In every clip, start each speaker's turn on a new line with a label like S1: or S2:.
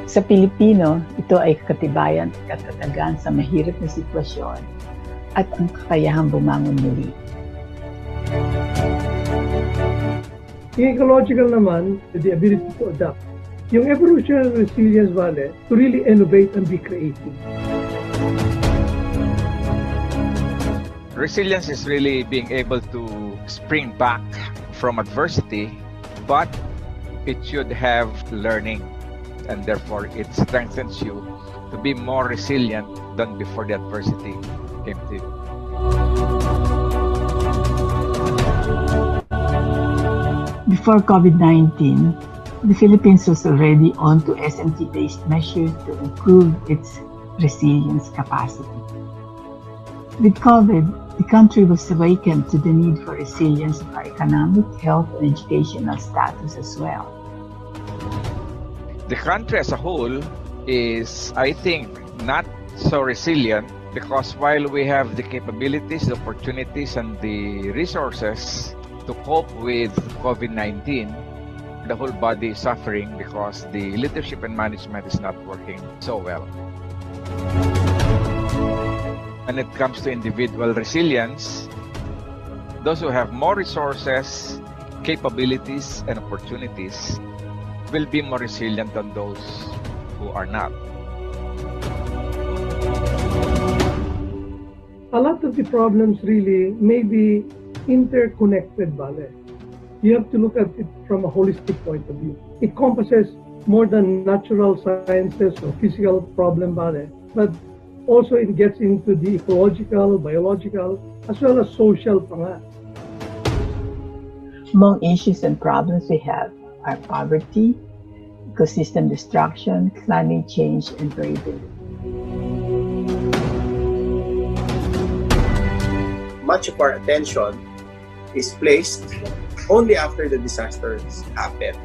S1: Sa Pilipino, ito ay katibayan at katatagan sa mahirap na sitwasyon at ang kakayahang bumangon muli.
S2: Yung ecological naman, the ability to adapt. Yung evolutionary resilience, Vale, to really innovate and be creative.
S3: Resilience is really being able to spring back from adversity, but it should have learning, and therefore it strengthens you to be more resilient than before the adversity came to you.
S1: Before COVID-19, the Philippines was already on to SMT-based measures to improve its resilience capacity. With COVID, the country was awakened to the need for resilience of our economic, health, and educational status as well.
S3: The country as a whole is, I think, not so resilient because while we have the capabilities, the opportunities, and the resources to cope with COVID-19, the whole body is suffering because the leadership and management is not working so well. When it comes to individual resilience, those who have more resources, capabilities, and opportunities will be more resilient than those who are not.
S2: A lot of the problems really may be interconnected, Vale. You have to look at it from a holistic point of view. It encompasses more than natural sciences or physical problem, Vale, but also it gets into the ecological, biological, as well as social pa nga.
S1: Among issues and problems we have are poverty, ecosystem destruction, climate change, and variability.
S4: Much of our attention is placed only after the disasters happen.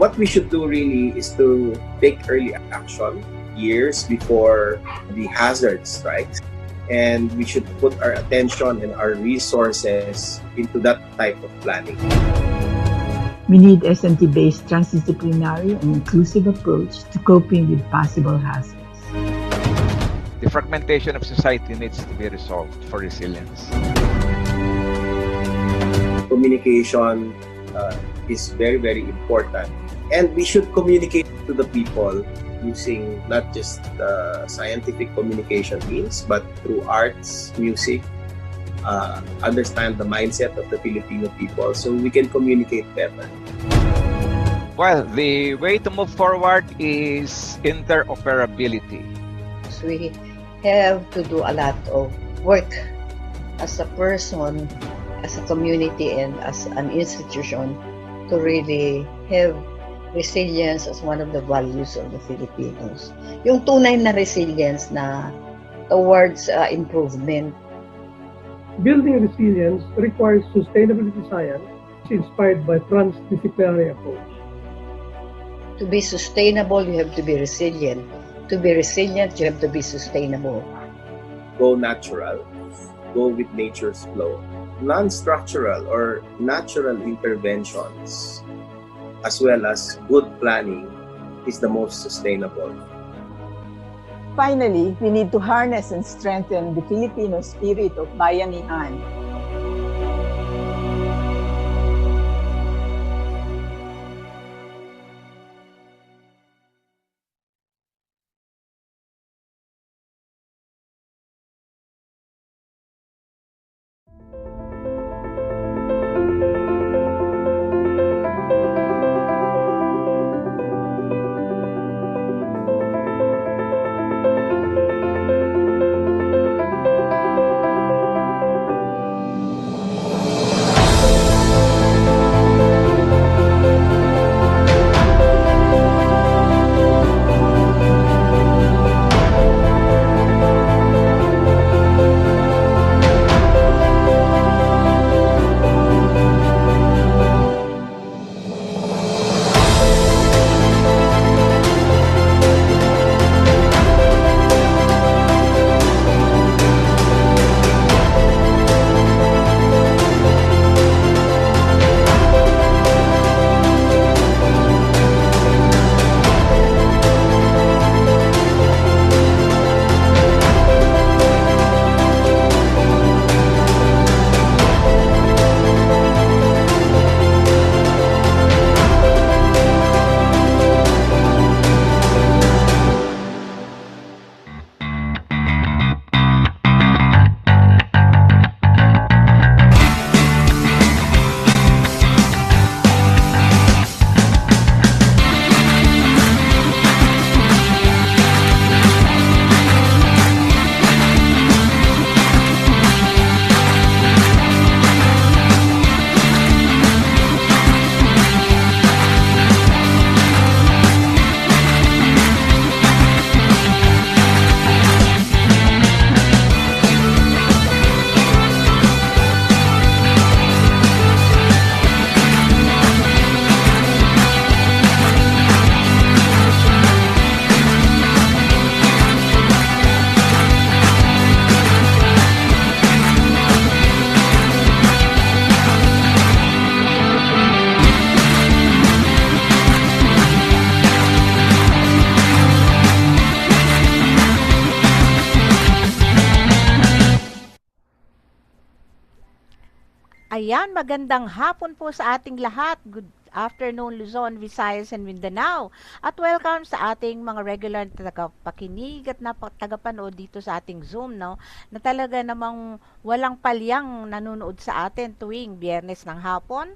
S4: What we should do really is to take early action years before the hazards strike, and we should put our attention and our resources into that type of planning.
S1: We need SMT-based transdisciplinary and inclusive approach to coping with possible hazards.
S3: The fragmentation of society needs to be resolved for resilience.
S4: Communication is very, very important, and we should communicate to the people using not just scientific communication means, but through arts, music, understand the mindset of the Filipino people so we can communicate better.
S3: Well, the way to move forward is interoperability.
S5: So we have to do a lot of work as a person, as a community, and as an institution to really have resilience as one of the values of the Filipinos. Yung tunay na resilience na towards improvement.
S2: Building resilience requires sustainability science inspired by transdisciplinary approach.
S5: To be sustainable, you have to be resilient. To be resilient, you have to be sustainable.
S4: Go natural, go with nature's flow. Non-structural or natural interventions, as well as good planning, is the most sustainable.
S1: Finally, we need to harness and strengthen the Filipino spirit of bayanihan.
S6: Ayan, magandang hapon po sa ating lahat. Good afternoon, Luzon, Visayas, and Mindanao. At welcome sa ating mga regular na tagapakinig at tagapanood dito sa ating Zoom, no? Na talaga namang walang palyang nanonood sa atin tuwing Biyernes ng hapon.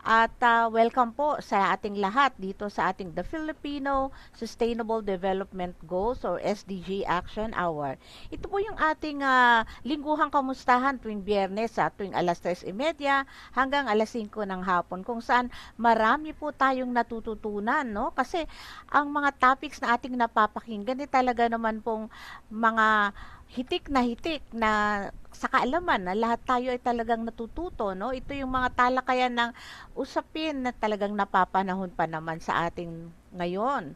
S6: At welcome po sa ating lahat dito sa ating The Filipino Sustainable Development Goals or SDG Action Hour. Ito po yung ating lingguhang kamustahan tuwing Biyernes tuwing alas 3:30 hanggang alas 5 ng hapon kung saan marami po tayong natututunan, no? Kasi ang mga topics na ating napapakinggan talaga naman pong mga hitik na sa kaalaman na lahat tayo ay talagang natututo, no? Ito yung mga talakayan ng usapin na talagang napapanahon pa naman sa ating ngayon.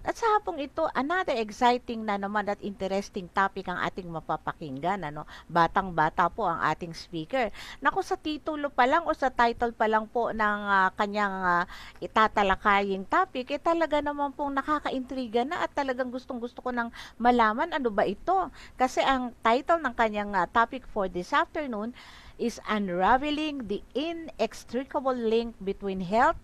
S6: At sa hapong ito, another exciting na naman at interesting topic ang ating mapapakinggan. Ano? Batang-bata po ang ating speaker. Naku, sa titulo pa lang o sa title pa lang po ng kanyang itatalakaying topic, talaga naman pong nakakaintriga na at talagang gustong-gusto ko nang malaman ano ba ito. Kasi ang title ng kanyang topic for this afternoon is Unraveling the Inextricable Link Between Health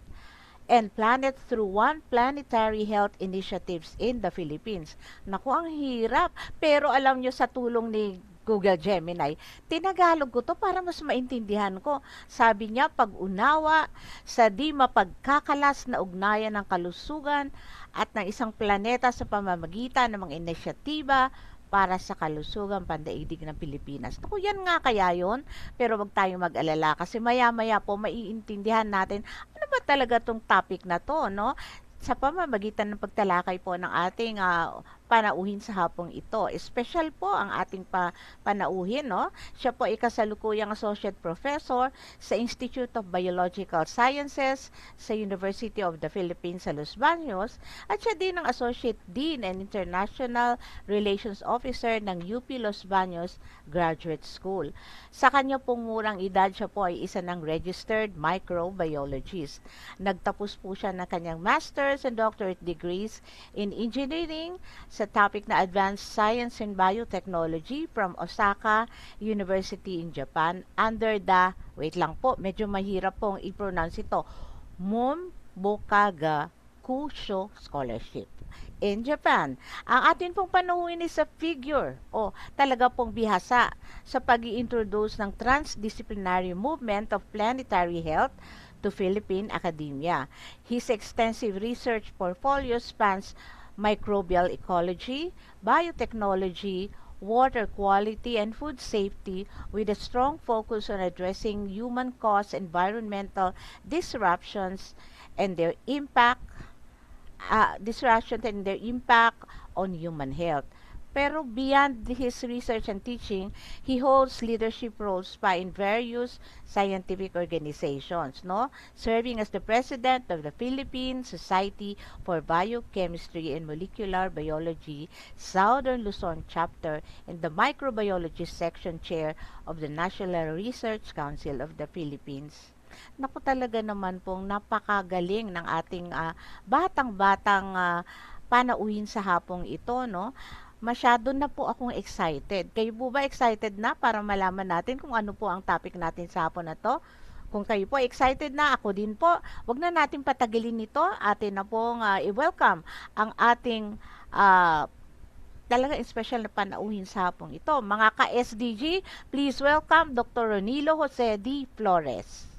S6: and Planet through One Planetary Health Initiatives in the Philippines. Naku, ang hirap. Pero alam nyo sa tulong ni Google Gemini, tinagalog ko to para mas maintindihan ko. Sabi niya, pag-unawa sa di mapagkakalas na ugnayan ng kalusugan at ng isang planeta sa pamamagitan ng mga inisyatiba para sa kalusugan pandaigdig ng Pilipinas. Naku, yan nga kaya yon. Pero wag tayong mag-alala kasi maya-maya po maiintindihan natin ano ba talaga tong topic na to, no? Sa pamamagitan ng pagtalakay po ng ating panauhin sa hapong ito. Special po ang ating panauhin, no? Siya po ay kasalukuyang Associate Professor sa Institute of Biological Sciences sa University of the Philippines sa Los Baños at siya din ang Associate Dean and International Relations Officer ng UP Los Baños Graduate School. Sa kanya pong murang edad, siya po ay isa ng registered microbiologist. Nagtapos po siya ng kanyang master's and doctorate degrees in engineering sa topic na Advanced Science and Biotechnology from Osaka University in Japan under the, wait lang po, medyo mahirap pong i-pronounce ito, Monbokaga Kusho Scholarship in Japan. Ang atin pong panuhin is a figure o talaga pong bihasa sa pag-i-introduce ng transdisciplinary movement of planetary health to Philippine academia. His extensive research portfolio spans microbial ecology, biotechnology, water quality, and food safety with a strong focus on addressing human-caused environmental disruptions and their impact on human health. Pero beyond his research and teaching, he holds leadership roles pa in various scientific organizations, no? Serving as the president of the Philippine Society for Biochemistry and Molecular Biology, Southern Luzon chapter, and the microbiology section chair of the National Research Council of the Philippines. Naku, talaga naman pong napakagaling ng ating batang-batang panauhin sa hapong ito, no? Masyado na po akong excited. Kayo po ba excited na para malaman natin kung ano po ang topic natin sa hapon na to? Kung kayo po excited na, ako din po. Wag na natin patagilin nito. Atin na pong i-welcome ang ating talaga special na panauhin sa hapong ito. Mga ka-SDG, please welcome Dr. Ronilo Jose D. Flores.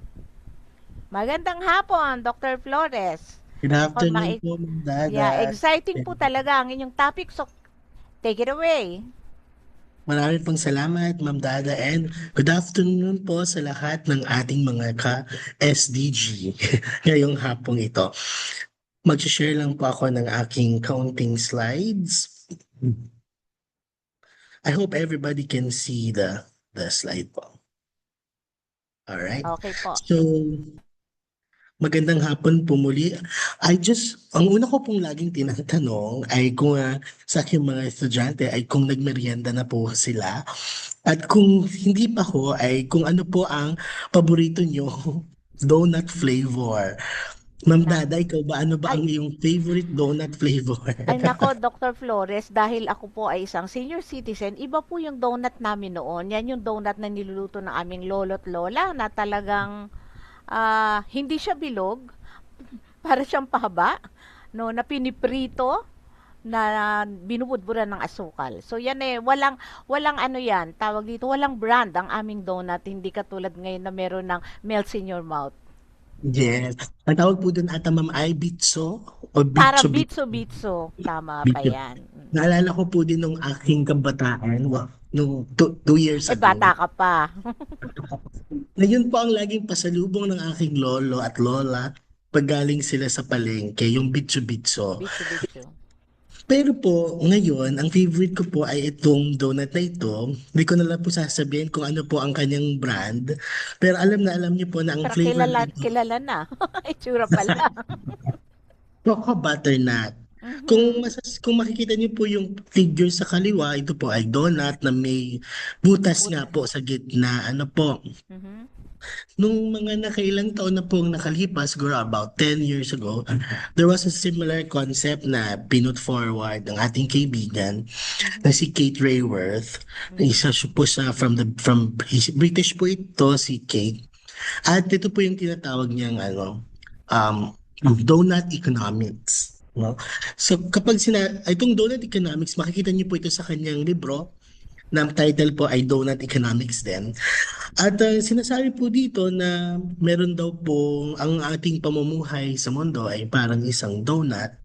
S6: Magandang hapon, Dr. Flores.
S7: Good afternoon po, Ma'am Dada.
S6: Yeah, exciting po talaga ang inyong topic. So, take it away.
S7: Maraming pong salamat, Ma'am Dada, and good afternoon po sa lahat ng ating mga ka-SDG ngayong hapong ito. Mag-share lang po ako ng aking counting slides. I hope everybody can see the slide po. Alright.
S6: Okay po.
S7: So, magandang hapon po muli. Ang una ko pong laging tinatanong ay kung sa aking mga estudyante ay kung nagmerienda na po sila. At kung hindi pa ho ay kung ano po ang paborito nyo donut flavor. Ma'am
S6: Na
S7: Dada, ikaw ba, ano ba
S6: ay
S7: ang iyong favorite donut flavor?
S6: Ay nako, Dr. Flores, dahil ako po ay isang senior citizen, iba po yung donut namin noon. Yan yung donut na niluluto ng aming lolo't lola na talagang hindi siya bilog, para siyang pahaba, no, na piniprito na binubudburan ng asukal. So yan walang ano yan, tawag dito, walang brand ang aming donut, hindi katulad ngayon na meron ng melts in your mouth.
S7: Yes. Ang tawag po doon ata ma'am ay bitso o
S6: Parang
S7: bitso bitso.
S6: bitso-bitso, tama pa
S7: Bitso.
S6: yan.
S7: Naalala ko po din nung aking kabataan, nung 2 years
S6: Eh, bata
S7: ago.
S6: ka pa.
S7: Ngayon po ang laging pasalubong ng aking lolo at lola pag galing sila sa palengke, yung bitso bitso.
S6: Bitso-bitso.
S7: Pero po, ngayon, ang favorite ko po ay itong donut na ito. Hindi ko na lang po sasabihin kung ano po ang kanyang brand. Pero alam niyo po na ang
S6: Pero
S7: flavor
S6: kilala,
S7: nito,
S6: kilala na. Itsura pa lang.
S7: Choco Butternut.
S6: Mhm.
S7: Kung makikita niyo po yung figure sa kaliwa, ito po ay donut na may butas nga
S6: Butas.
S7: po sa gitna. Ano po,
S6: Mhm.
S7: nung mga nakailang taon na pong nakalipas, siguro about 10 years ago, there was a similar concept na pinut forward ng ating kaibigan na
S6: Mhm.
S7: si Kate Rayworth.
S6: Mhm.
S7: Isa siya po sa from British po ito, si Kate. At ito po yung tinatawag niyang um, donut economics. No? So kapag itong donut economics, makikita niyo po ito sa kanyang libro na ang title po ay Donut Economics din. At sinasabi po dito na meron daw po ang ating pamumuhay sa mundo ay parang isang donut.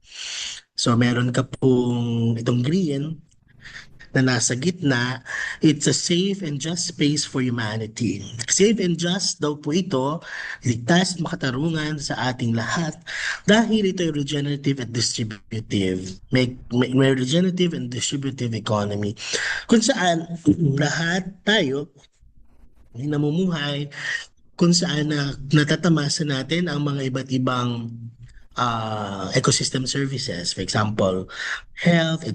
S7: So meron ka pong itong green na nasa gitna, it's a safe and just space for humanity. Safe and just daw po ito, ligtas at makatarungan sa ating lahat dahil ito ay regenerative at distributive. May regenerative and distributive economy kung saan lahat tayo ay namumuhay kung saan natatamasa natin ang mga iba't ibang ecosystem services. For example, health,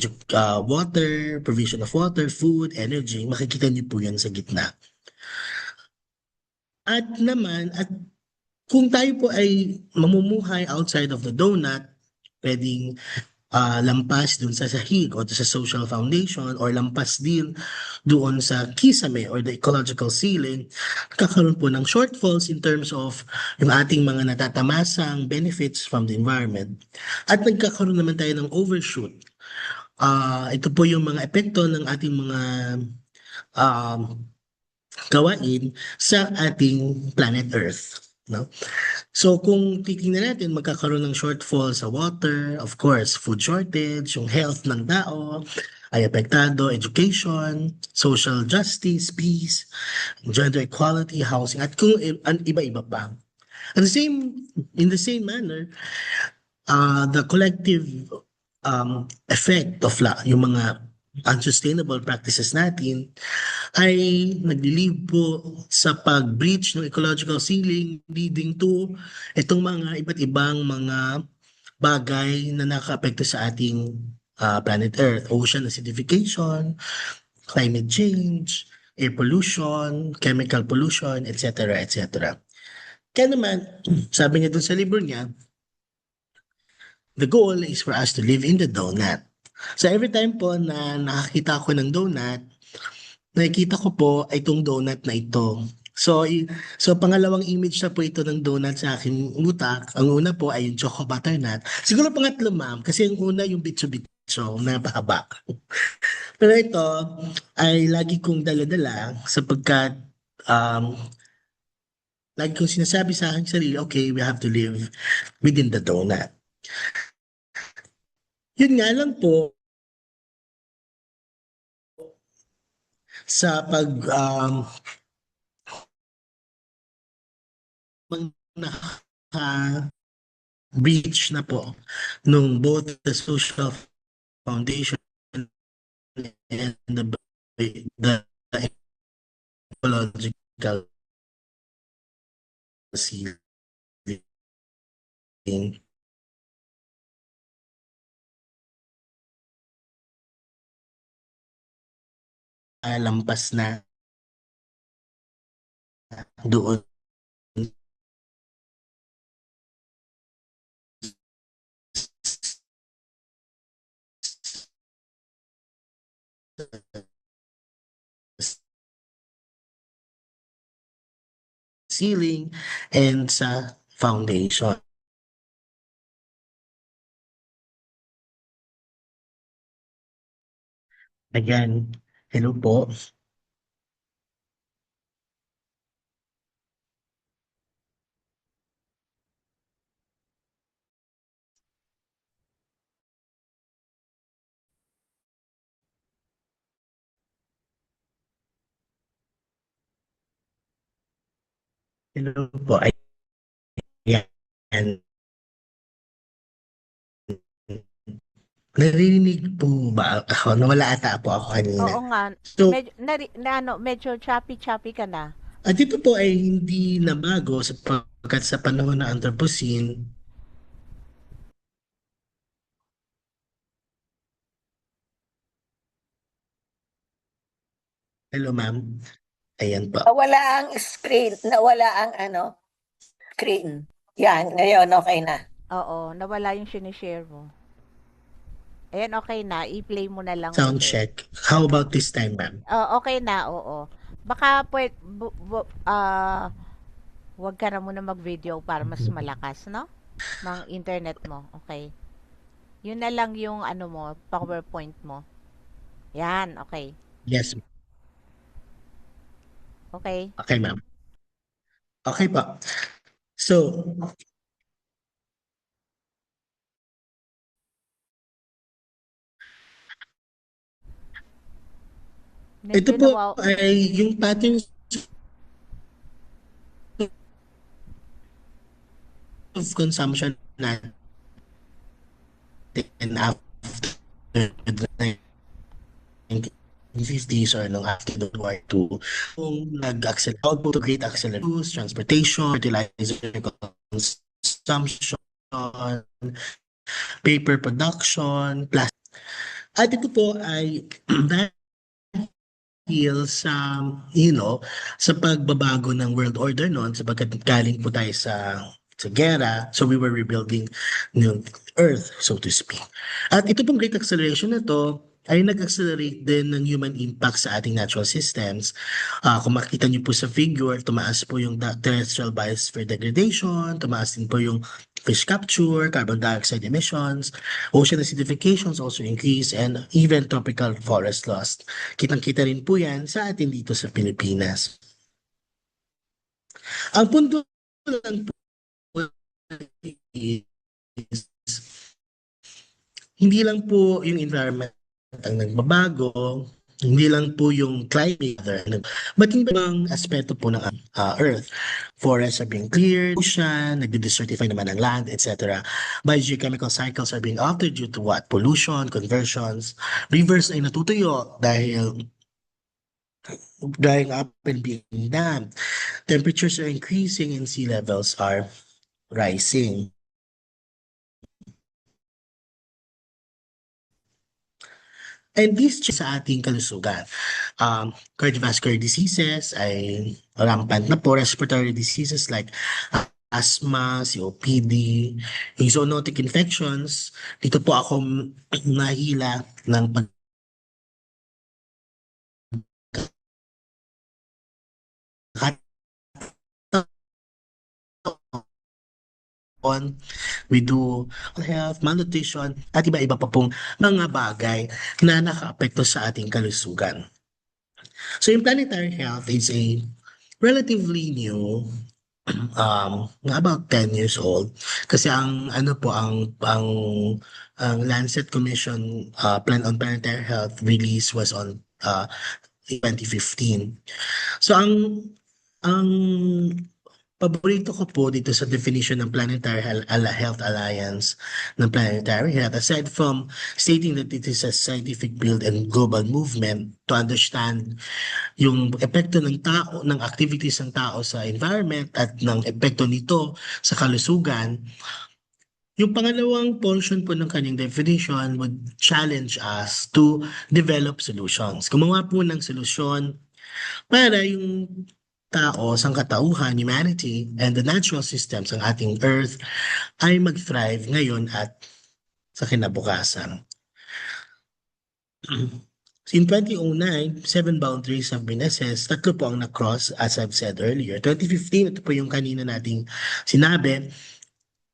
S7: water, provision of water, food, energy. Makikita niyo po yan sa gitna. At kung tayo po ay mamumuhay outside of the donut, pwedeng lampas dun sa sahig o sa social foundation or lampas din doon sa kisame or the ecological ceiling, kakaroon po ng shortfalls in terms of yung ating mga natatamasang benefits from the environment. At nagkakaroon naman tayo ng overshoot. Ito po yung mga epekto ng ating mga um, gawain sa ating planet Earth. No? So kung titingnan natin, magkakaroon ng shortfall sa water, of course, food shortage, yung health ng tao ay apektado, education, social justice, peace, gender equality, housing, at kung iba-iba pa. In the same manner, the collective effect of yung mga unsustainable practices natin ay nagli-lead po sa pag-breach ng ecological ceiling leading to itong mga iba't ibang mga bagay na nakakaapekto sa ating planet Earth. Ocean acidification, climate change, air pollution, chemical pollution, etc. etc. Kaya naman, sabi niya dun sa libro niya, the goal is for us to live in the donut. So every time po na nakakita ako ng donut, nakikita ko po ay itong donut na ito. So pangalawang image na po ito ng donut sa aking utak. Ang una po ay yung choco butternut. Siguro pangatlo ma'am, kasi yung una yung bitso-bitso na pahaba. Pero ito ay lagi kong dala-dala sapagkat um, lagi kong sinasabi sa aking sarili, okay, we have to live within the donut. Yun nga lang po, sa pag naka-breach na po nung both the social foundation and the ecological ceiling. Lampas na doon ceiling and sa foundation. Again, hello po. Hello po. Ayan. Naririnig po ba ako? Nawala ata po ako kanina.
S6: Oo nga.
S7: So,
S6: Medyo choppy-choppy ka na.
S7: at ito po ay hindi na bago sapagkat sa panahon ng Anthropocene, hello ma'am. Ayan po.
S8: Nawala ang screen. Nawala ang screen. Yan, ngayon okay na.
S6: Oo, nawala yung sinishare mo. Ayan, okay na. I-play mo na lang
S7: Sound
S6: ulit.
S7: check. How about this time, ma'am?
S6: Okay na, oo. Baka wag ka na muna mag-video para mas malakas, no? Mang internet mo, okay. Yun na lang yung mo, PowerPoint mo. Yan, okay.
S7: Yes.
S6: Okay.
S7: Okay, ma'am. Okay po. So, ito
S6: Medyo
S7: po ay yung patterns of consumption natin after the 1950s or nung after the World War II. Kung nag-accelerate, output to great acceleration, transportation, fertilizer consumption, paper production, plastic. At ito po ay dahil sa, sa pagbabago ng world order noon, sapagkat galing po tayo sa gera, so we were rebuilding yung earth, so to speak. At ito pong great acceleration na to ay nag-accelerate din ng human impact sa ating natural systems. Kung makikita niyo po sa figure, tumaas po yung terrestrial biosphere degradation, tumaas din po yung fish capture, carbon dioxide emissions, ocean acidifications also increase, and even tropical forest loss. Kitang-kita rin po yan sa atin dito sa Pilipinas. Ang punto lang po is, hindi lang po yung environment ang nagbabago, hindi lang po yung climate, but yung ibang aspeto po ng Earth. Forests are being cleared, ocean, nagde-desertify naman ang land, etc. Biogeochemical cycles are being altered due to what? Pollution, conversions. Rivers ay natutuyo dahil drying up and being dammed. Temperatures are increasing and sea levels are rising. And this sa ating kalusugan. Cardiovascular diseases ay rampant na po. Respiratory diseases like asthma, COPD, yung zoonotic infections. Dito po ako nahila ng we do health, malnutrition, at iba-iba pa pong mga bagay na nakaapekto sa ating kalusugan. So yung planetary health is a relatively new, about 10 years old. Kasi ang Lancet Commission Plan on Planetary Health release was on 2015. So ang paborito ko po dito sa definition ng Planetary Health Alliance ng Planetary Health, aside from stating that it is a scientific build and global movement to understand yung epekto ng tao, ng activities ng tao sa environment at ng epekto nito sa kalusugan, yung pangalawang portion po ng kanyang definition would challenge us to develop solutions. Gumawa po ng solusyon para yung tao, sangkatauhan, humanity, and the natural systems ng ating Earth ay mag-thrive ngayon at sa kinabukasan. In 2009, 7 boundaries have been assessed. 3 po ang na-cross, as I've said earlier. 2015, ito po yung kanina nating sinabi,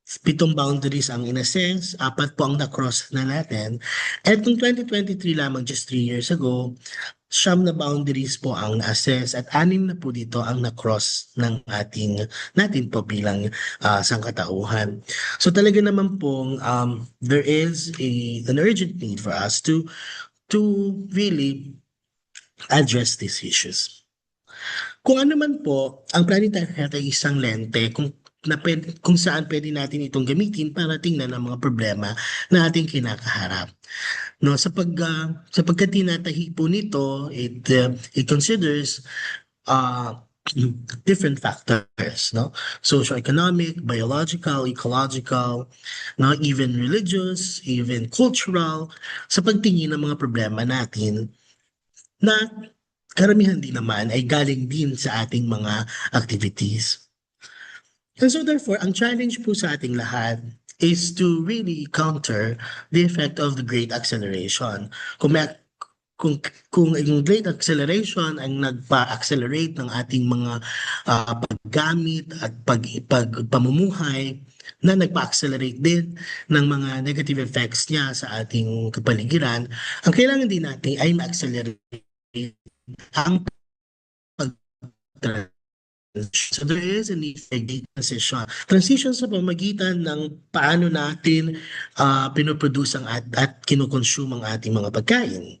S7: 7 boundaries ang in-assess, 4 po ang na-cross na natin. At kung 2023 lamang, just 3 years ago, 9 na boundaries po ang na-assess at 6 na po dito ang na-cross ng natin po bilang sangkatauhan. So talaga naman pong there is an urgent need for us to really address these issues. Kung ano man po, ang planetary health ay isang lente kung saan pwede natin itong gamitin para tingnan ang mga problema na ating kinakaharap. No, sapagkat tinatahi po nito, it considers different factors, no? Socioeconomic, biological, ecological, no, even religious, even cultural, sa pagtingin ng mga problema natin na karamihan din naman ay galing din sa ating mga activities. And so therefore, ang challenge po sa ating lahat is to really counter the effect of the Great Acceleration. Kung yung Great Acceleration ang nagpa-accelerate ng ating mga paggamit at pamumuhay, na nagpa-accelerate din ng mga negative effects niya sa ating kapaligiran, ang kailangan din natin ay ma-accelerate ang so there is a need for transition. Transition sa pamagitan ng paano natin pinoproduce at kinokonsume ang ating mga pagkain.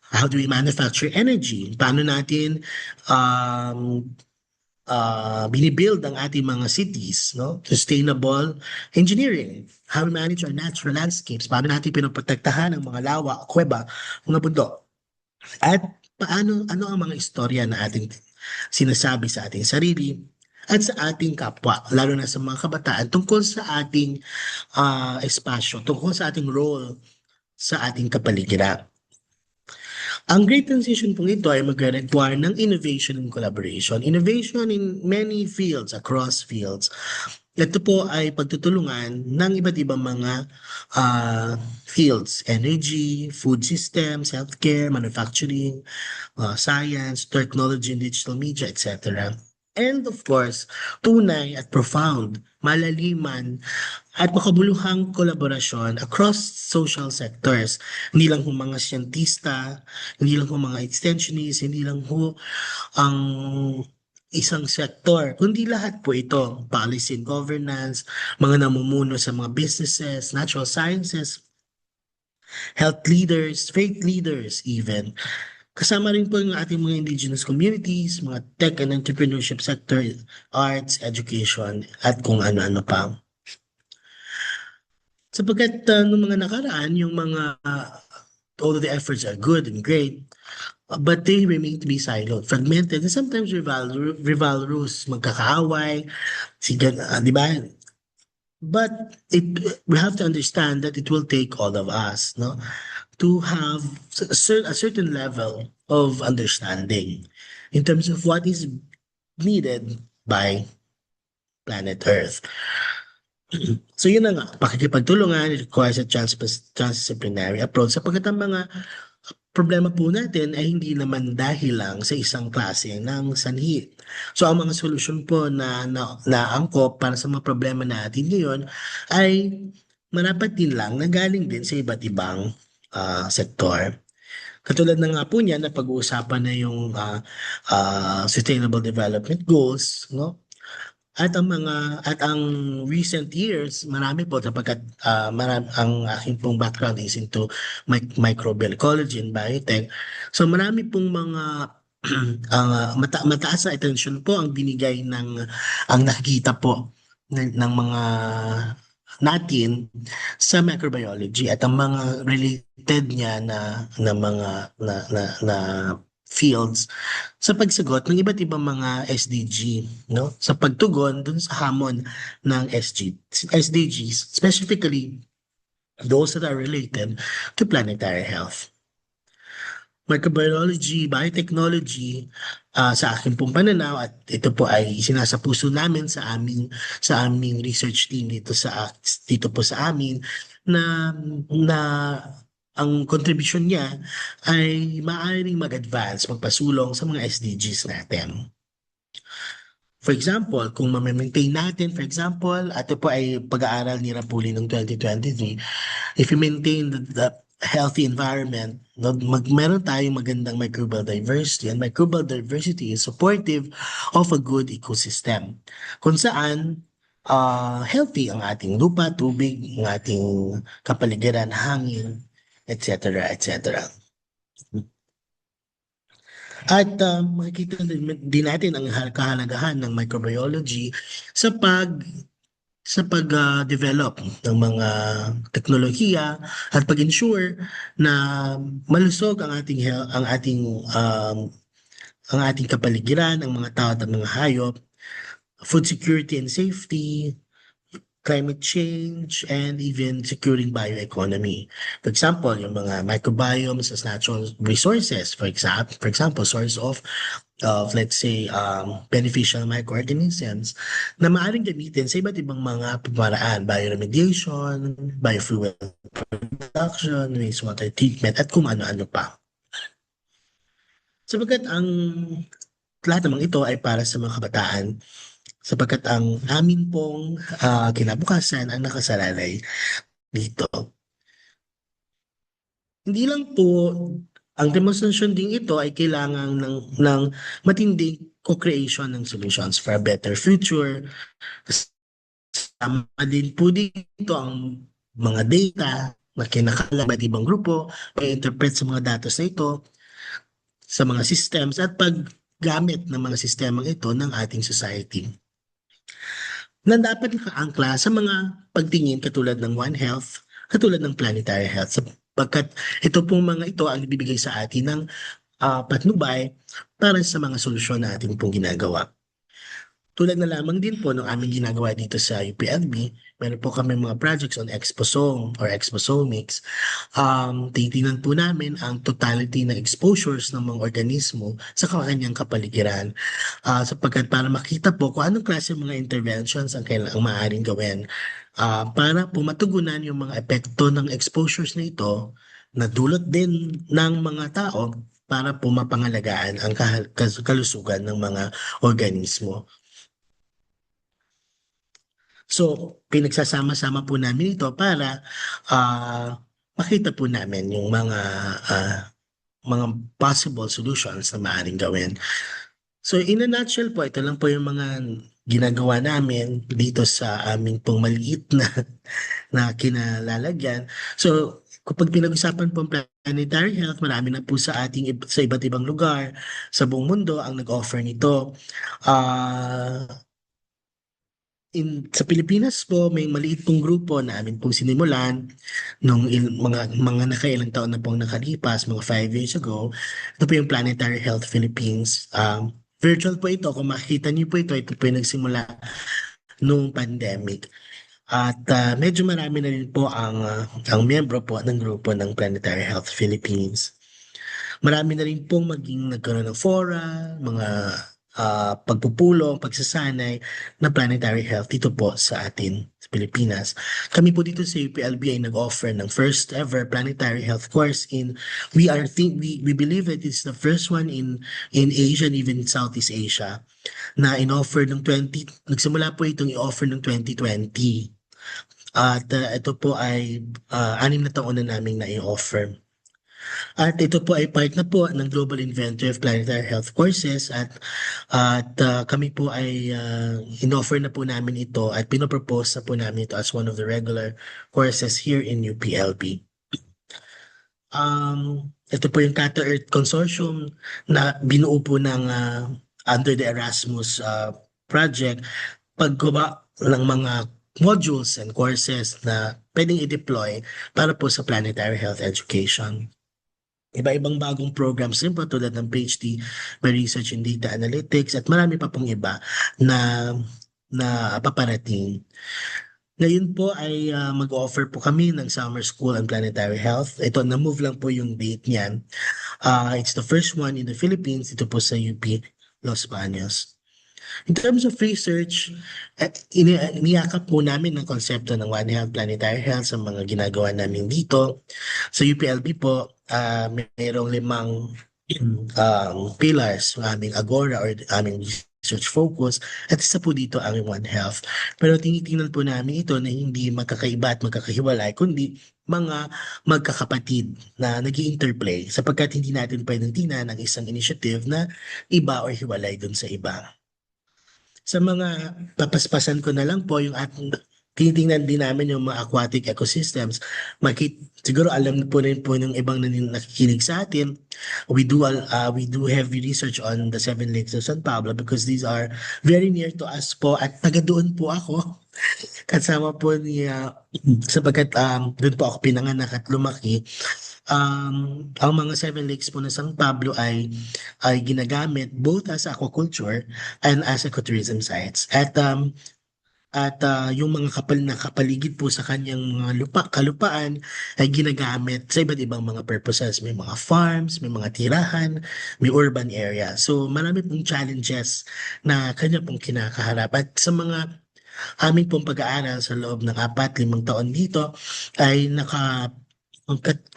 S7: How do we manufacture energy? Paano natin binibuild ang ating mga cities, no? Sustainable engineering. How we manage our natural landscapes. Paano natin pinoprotektahan ang mga lawa, kuweba, mga bundok. At ano ang mga istorya na ating sinasabi sa ating sarili at sa ating kapwa, lalo na sa mga kabataan, tungkol sa ating espasyo, tungkol sa ating role sa ating kapaligiran. Ang Great Transition po ito ay magre-require ng innovation and collaboration. Innovation in many fields, across fields. Ito po ay pagtutulungan ng iba't ibang mga fields, energy, food systems, healthcare, manufacturing, science, technology and digital media, etc. And of course, tunay at profound, malaliman at makabuluhang kolaborasyon across social sectors. Hindi lang ho mga siyentista, hindi lang ho mga extensionists, hindi lang ho ang isang sektor, kundi lahat po ito, policy and governance, mga namumuno sa mga businesses, natural sciences, health leaders, faith leaders even. Kasama rin po yung ating mga indigenous communities, mga tech and entrepreneurship sector, arts, education, at kung ano-ano pa. Sapagkat noong mga nakaraan, yung mga, although the efforts are good and great, but they remain to be siloed, fragmented, and sometimes rivalrous, magkakaaway, di ba? But we have to understand that it will take all of us, no, to have a certain level of understanding in terms of what is needed by planet Earth. So yun na nga, pakikipagtulungan requires a transdisciplinary approach sapagkat ang mga problema po natin ay hindi naman dahil lang sa isang klase ng sanhi. So ang mga solusyon po na angkop para sa mga problema natin ngayon ay marapat din lang na galing din sa iba't ibang sektor. Katulad na nga po niya na pag-uusapan na yung Sustainable Development Goals, no? At ang recent years, marami po sapagkat ang aking pong background is into microbial ecology and biotech. So marami pong mga mataas na attention po ang binigay ang nakikita po ng mga natin sa microbiology at ang mga related niya na fields sa pagsagot ng iba't ibang mga SDG, no? Sa pagtugon dun sa hamon ng SDGs, specifically those that are related to planetary health. Microbiology, biotechnology, sa aking pong pananaw, at ito po ay sinasapuso namin sa aming research team dito po sa amin na ang contribution niya ay maaaring mag-advance, magpasulong sa mga SDGs natin. For example, kung ma-maintain natin, for example, ito po ay pag-aaral ni Rapuli noong 2023, if you maintain the healthy environment, meron tayong magandang microbial diversity, and microbial diversity is supportive of a good ecosystem. Kung saan, healthy ang ating lupa, tubig, ang ating kapaligiran, hangin, etc., etc. At makikita din natin ang kahalagahan ng microbiology sa pag-develop ng mga teknolohiya at pag-ensure na malusog ang ating kapaligiran, ang mga tao at ang mga hayop, food security and safety, climate change, and even securing bioeconomy. For example, yung mga microbiomes as natural resources, for example, source of let's say, beneficial microorganisms na maaaring gamitin sa iba't ibang mga pamaraan, bioremediation, biofuel production, wastewater treatment, at kung ano-ano pa. Sapagkat ang lahat namang ito ay para sa mga kabataan, sapagkat ang amin pong kinabukasan ang nakasalalay dito. Hindi lang po ang demonstration din ito ay kailangan ng matinding co-creation ng solutions for a better future. Kasama din po dito ang mga data na kinakailangan ng ibang grupo, pag-interpret sa mga datos na ito, sa mga systems at paggamit ng mga sistemang ito ng ating society na dapat nakaangkla sa mga pagtingin katulad ng One Health, katulad ng planetary health, sapagkat ito pong mga ito ang ibibigay sa atin ng patnubay para sa mga solusyon na ating pong ginagawa. Tulad na lamang din po ng aming ginagawa dito sa UPLB, meron po kami mga projects on exposome or exposomics. Titingnan po namin ang totality ng exposures ng mga organismo sa kanyang kapaligiran. Sapagkat para makita po kung anong klase mga interventions ang maaaring gawin para po matugunan yung mga epekto ng exposures na ito na dulot din ng mga tao para po mapangalagaan ang kalusugan ng mga organismo. So, pinagsasama-sama po namin ito para makita po namin yung mga possible solutions na maaaring gawin. So, in a nutshell po, ito lang po yung mga ginagawa namin dito sa aming pong maliit na kinalalagyan. So, kapag pinag-usapan po ang planetary health, marami na po sa iba't ibang lugar sa buong mundo ang nag-offer nito. Sa Pilipinas po, may maliit pong grupo na amin pong sinimulan nung mga nakailang taon na pong nakalipas, mga 5 years ago. Ito po yung Planetary Health Philippines. Virtual po ito. Kung makikita niyo po ito po yung nagsimula nung pandemic. At medyo marami na rin po ang miyembro po ng grupo ng Planetary Health Philippines. Marami na rin pong nagkaroon ng fora, mga pagpupulong, pagsasanay ng planetary health dito po sa atin sa Pilipinas. Kami po dito sa UPLB ay nag-offer ng first ever planetary health course we believe it is the first one in Asia and even Southeast Asia na in-offer nagsimula po itong i-offer ng 2020. At ito po ay 6 na taon na namin na i-offer. At ito po ay part na po ng Global Inventory of Planetary Health Courses at kami po ay in-offer na po namin ito at pinopropose na po namin ito as one of the regular courses here in UPLB. Ito po yung Kata Earth Consortium na binuo po ng under the Erasmus project, paggawa ng mga modules and courses na pwedeng i-deploy para po sa planetary health education. Iba-ibang bagong programs rin po tulad ng PhD by Research in Data Analytics at marami pa pong iba na paparating. Ngayon po ay mag-offer po kami ng Summer School on Planetary Health. Ito, na-move lang po yung date niyan. It's the first one in the Philippines, ito po sa UP Los Baños. In terms of research, iniyakap po namin ang konsepto ng One Health Planetary Health sa mga ginagawa namin dito. Sa UPLB po, mayroong 5 pillars ng aming Agora or aming research focus at isa po dito ang One Health. Pero tinitingnan po namin ito na hindi magkakaiba at magkakahiwalay, kundi mga magkakapatid na nag-i-interplay sapagkat hindi natin pwedeng tingnan ang isang initiative na iba or hiwalay dun sa iba. Sa mga papaspasan ko na lang po yung ating tinitingnan din namin yung mga aquatic ecosystems. Siguro alam po rin po ng ibang nakikinig sa atin. We do heavy research on the 7 lakes of San Pablo because these are very near to us po at taga doon po ako. Kasama po niya sapagkat doon po ako pinanganak at lumaki. Ang mga 7 lakes po na San Pablo ay ginagamit both as aquaculture and as ecotourism sites. At yung mga kapaligid po sa kanyang mga kalupaan ay ginagamit sa iba't ibang mga purposes. May mga farms, may mga tirahan, may urban area. So marami pong challenges na kanya pong kinakaharap. At sa mga aming pong pag-aaral sa loob ng 4-5 taon dito ay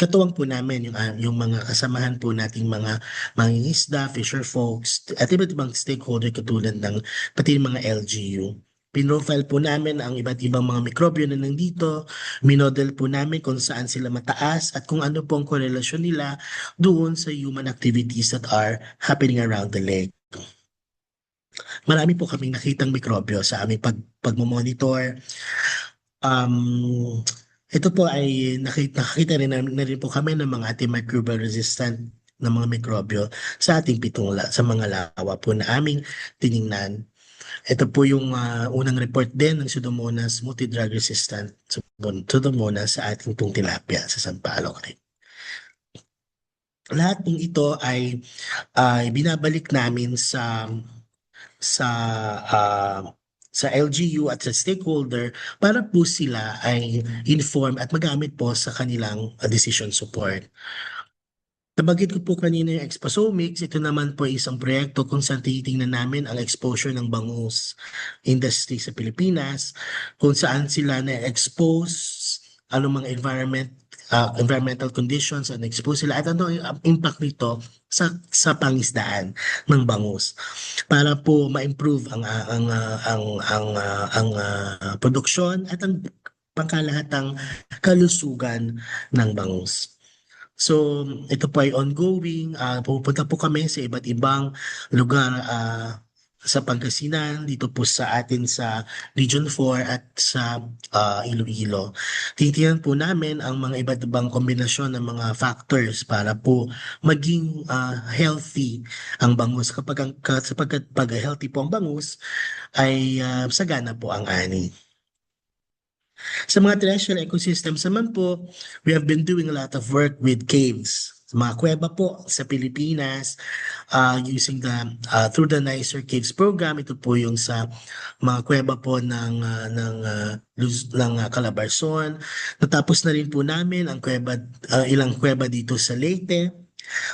S7: katuwang po namin yung mga kasamahan po nating mga mangingisda, fisher folks, at iba't ibang stakeholder katulad ng pati yung mga LGU. Pinrofile po namin ang iba't ibang mga mikrobyo na nandito, minodel po namin kung saan sila mataas at kung ano po ang korelasyon nila doon sa human activities that are happening around the lake. Marami po kaming nakitang mikrobyo sa aming pagmamonitor. Ito po ay nakita rin na rin po kami ng mga antimicrobial resistant na mga mikrobyo sa ating sa mga lawa po na aming tiningnan. Ito po yung unang report din ng Pseudomonas multidrug resistant Pseudomonas sa ating pong tilapia sa Sampaloc rin. Lahat ng ito ay binabalik namin sa LGU at sa stakeholder para po sila ay inform at magamit po sa kanilang decision support. Nabanggit ko po kanina yung Exposomics. Ito naman po isang proyekto kung saan tinitingnan namin ang exposure ng bangus industry sa Pilipinas, kung saan sila na-expose, anong mga environmental conditions and expose sila at ano ang impact nito sa pangisdaan ng bangus para po ma-improve ang produksyon at ang pangkalahatang kalusugan ng bangus. So, ito po ay ongoing. Pupunta po kami sa iba't ibang lugar sa Pangasinan, dito po sa atin sa Region 4 at sa Iloilo. Titingnan po namin ang mga iba't ibang kombinasyon ng mga factors para po maging healthy ang bangus. Sapagkat pag healthy po ang bangus, ay sagana po ang ani. Sa mga terrestrial ecosystems naman po, we have been doing a lot of work with caves. Sa mga kuweba po sa Pilipinas, using through the Nicer Caves program, ito po yung sa mga kuweba po ng Calabarzon. Natapos na rin po namin ang ilang kuweba dito sa Leyte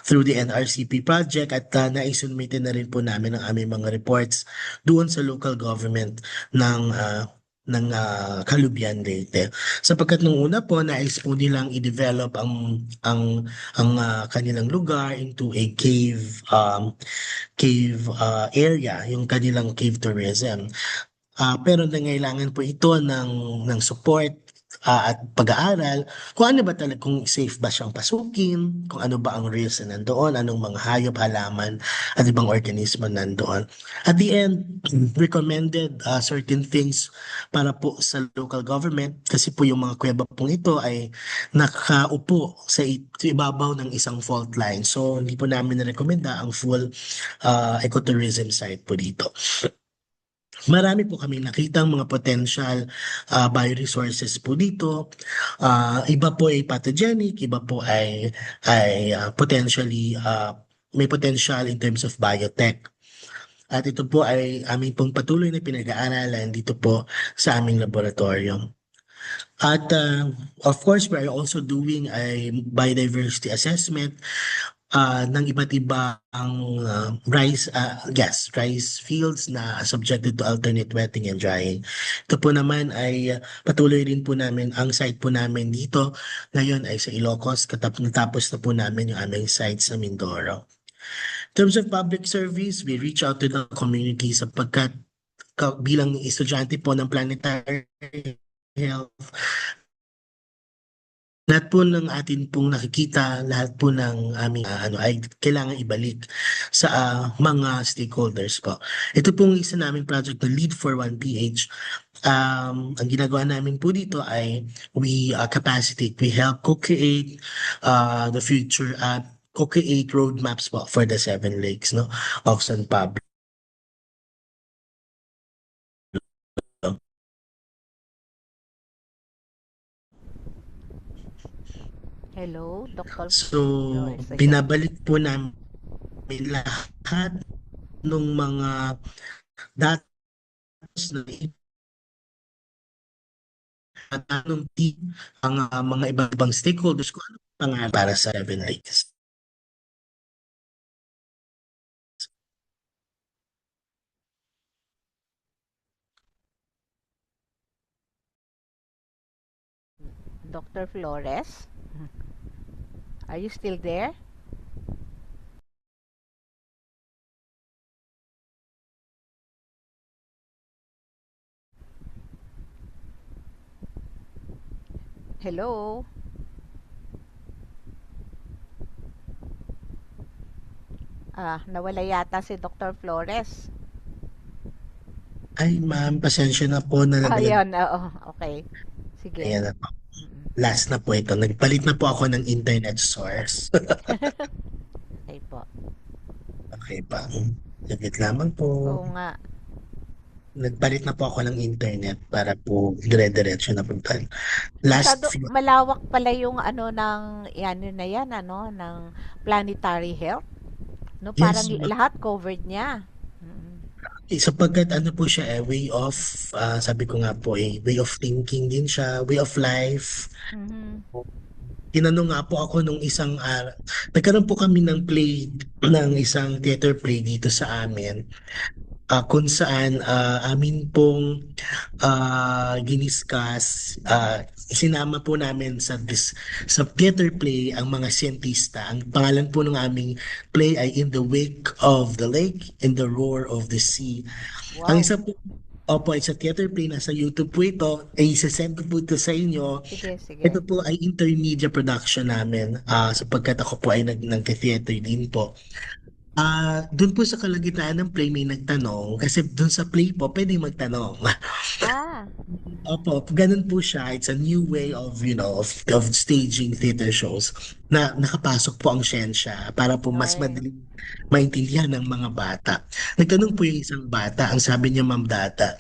S7: through the NRCP project at naisubmitin na rin po namin ang aming mga reports doon sa local government ng Kalubian Leyte. Sapagkat nung una po nais po nilang i-develop ang kanilang lugar into a cave area, yung kanilang cave tourism. Pero nangailangan po ito ng support at pag-aaral kung ano ba talaga, kung safe ba siyang pasukin, kung ano ba ang risks na nandoon, anong mga hayop, halaman at ibang organismo nandoon. At the end, recommended certain things para po sa local government kasi po yung mga kuweba pong ito ay nakaupo sa ibabaw ng isang fault line. So hindi po namin na-recommenda ang full ecotourism site po dito. Marami po kami nakitang mga potential bioresources po dito. Iba po ay pathogenic, iba po ay potentially may potential in terms of biotech. At ito po ay aming pong patuloy na pinag-aaralan dito po sa aming laboratorium. At of course, we are also doing a biodiversity assessment ng iba't ibang rice fields na subjected to alternate wetting and drying. Ito po naman ay patuloy rin po namin ang site po namin dito. Ngayon ay sa Ilocos, natapos na po namin yung aming site sa Mindoro. In terms of public service, we reach out to the community sapagkat bilang estudyante po ng planetary health, lahat po ng atin pong nakikita, lahat po ng aming ay kailangan ibalik sa mga stakeholders po. Ito pong isa naming project na Lead for 1PH. Ang ginagawa namin po dito ay we capacitate, we help co-create the future co-create roadmaps po for the 7 lakes of San Pablo.
S6: Hello, Dr.
S7: So,
S6: Flores. Ayan.
S7: binabalik po namin lahat ng mga datos na at anong team ang mga ibang stakeholders kung ano pangalan para sa 7 lakes.
S6: Dr. Flores, are you still there? Hello? Nawala yata si Dr. Flores.
S7: Ay, ma'am, pasensya na po na
S6: Ayan, oo, okay. Sige.
S7: Ayan na po. Last na po ito. Nagpalit na po ako ng internet source.
S6: Okay po.
S7: Okay pa. Saglit lamang po.
S6: Oo nga.
S7: Nagpalit na po ako ng internet para po dire-diretso na po tayo. Last
S6: Masyado
S7: few,
S6: malawak pala yung ng ng planetary health. No, parang
S7: yes,
S6: lahat covered niya.
S7: sapagkat ano po siya way of, sabi ko nga po way of thinking din siya, way of life.
S6: Mhm.
S7: Tinanong nga po ako nung nagkaroon po kami ng isang theater play dito sa amin. Kung saan amin pong giniskas, sinama po namin sa theater play ang mga siyentista. Ang pangalan po ng aming play ay In the Wake of the Lake, In the Roar of the Sea. Ang
S6: Wow.
S7: isa po, it's a theater play, nasa YouTube po ito, ay isa-send ko po ito sa inyo.
S6: Sige, sige.
S7: Ito po ay intermedia production namin, sapagkat ako po ay nag-theater din po. Doon po sa kalagitnaan ng play may nagtanong kasi doon sa play po pwedeng magtanong.
S6: Ah,
S7: Opo, ganun po siya. It's a new way of, of staging theater shows na nakapasok po ang siyensya para po mas
S6: okay.
S7: madaling maintindihan ng mga bata. Nagtanong po yung isang bata, ang sabi niya, Ma'am Data,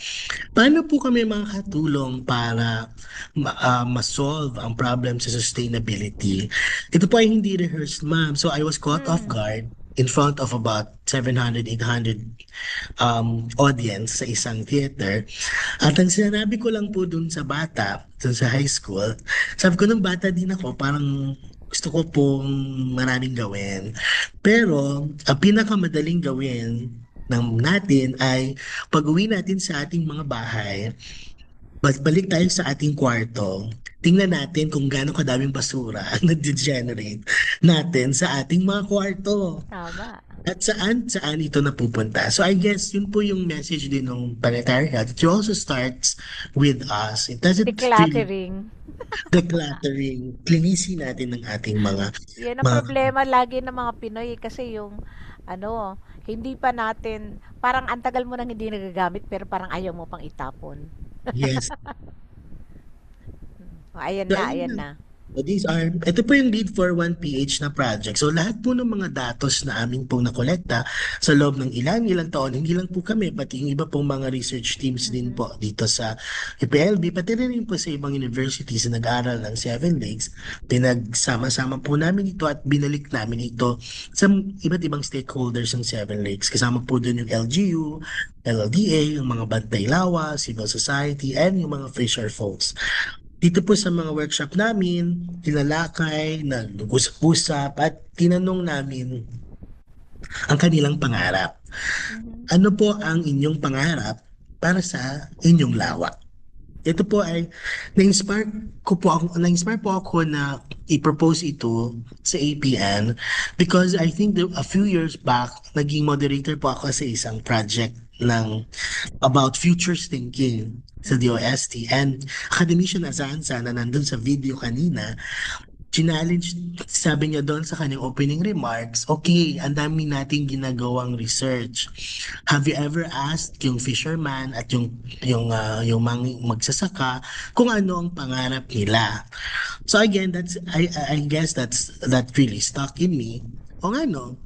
S7: paano po kami makakatulong para ma-solve ang problem sa sustainability? Ito po ay hindi rehearsed, ma'am. So I was caught off guard in front of about 700, 800 audience sa isang theater. At ang sinabi ko lang po dun sa bata, dun sa high school, sabi ko nung bata din ako, parang gusto ko pong maraming gawin. Pero ang pinakamadaling gawin natin ay pag-uwi natin sa ating mga bahay, balik tayo sa ating kwarto, tingnan natin kung gaano kadaming basura ang nag-degenerate natin sa ating mga kwarto.
S6: Tama.
S7: At saan ito napupunta. So I guess yun po yung message din ng Planetary Health. It also starts with us. It doesn't
S6: Decluttering.
S7: decluttering. Linisin natin ng ating mga
S6: Yan ang problema lagi ng mga Pinoy kasi yung hindi pa natin, parang ang tagal mo nang hindi nagagamit pero parang ayaw mo pang itapon.
S7: yes.
S6: Ayan
S7: So,
S6: na,
S7: ayun
S6: ayan
S7: na.
S6: na.
S7: So ito po yung Lead for 1PH na project. So lahat po ng mga datos na amin pong nakolekta sa loob ng ilang taon, hindi lang po kami, pati yung iba pong mga research teams din po dito sa UPLB, pati rin po sa ibang universities na nag-aaral ng 7 Lakes, pinagsama-sama po namin ito at binalik namin ito sa iba't ibang stakeholders ng 7 Lakes. Kasama po dun yung LGU, LLDA, yung mga Bantay Lawa, civil society, and yung mga fisher folks. dito po sa mga workshop namin, tinalakay, nag-usap-usap at tinanong namin ang kanilang pangarap. Ano po ang inyong pangarap para sa inyong lawa? Ito po ay na-inspire po ako na i-propose ito sa APN because I think a few years back, naging moderator po ako sa isang project about futures thinking sa DOST, and Academician Azanza na nandun sa video kanina, challenge, sabi niya doon sa kanyang opening remarks, okay, ang dami nating ginagawang research. Have you ever asked yung fisherman at yung magsasaka kung ano ang pangarap nila? So again, I guess that really stuck in me. O ano,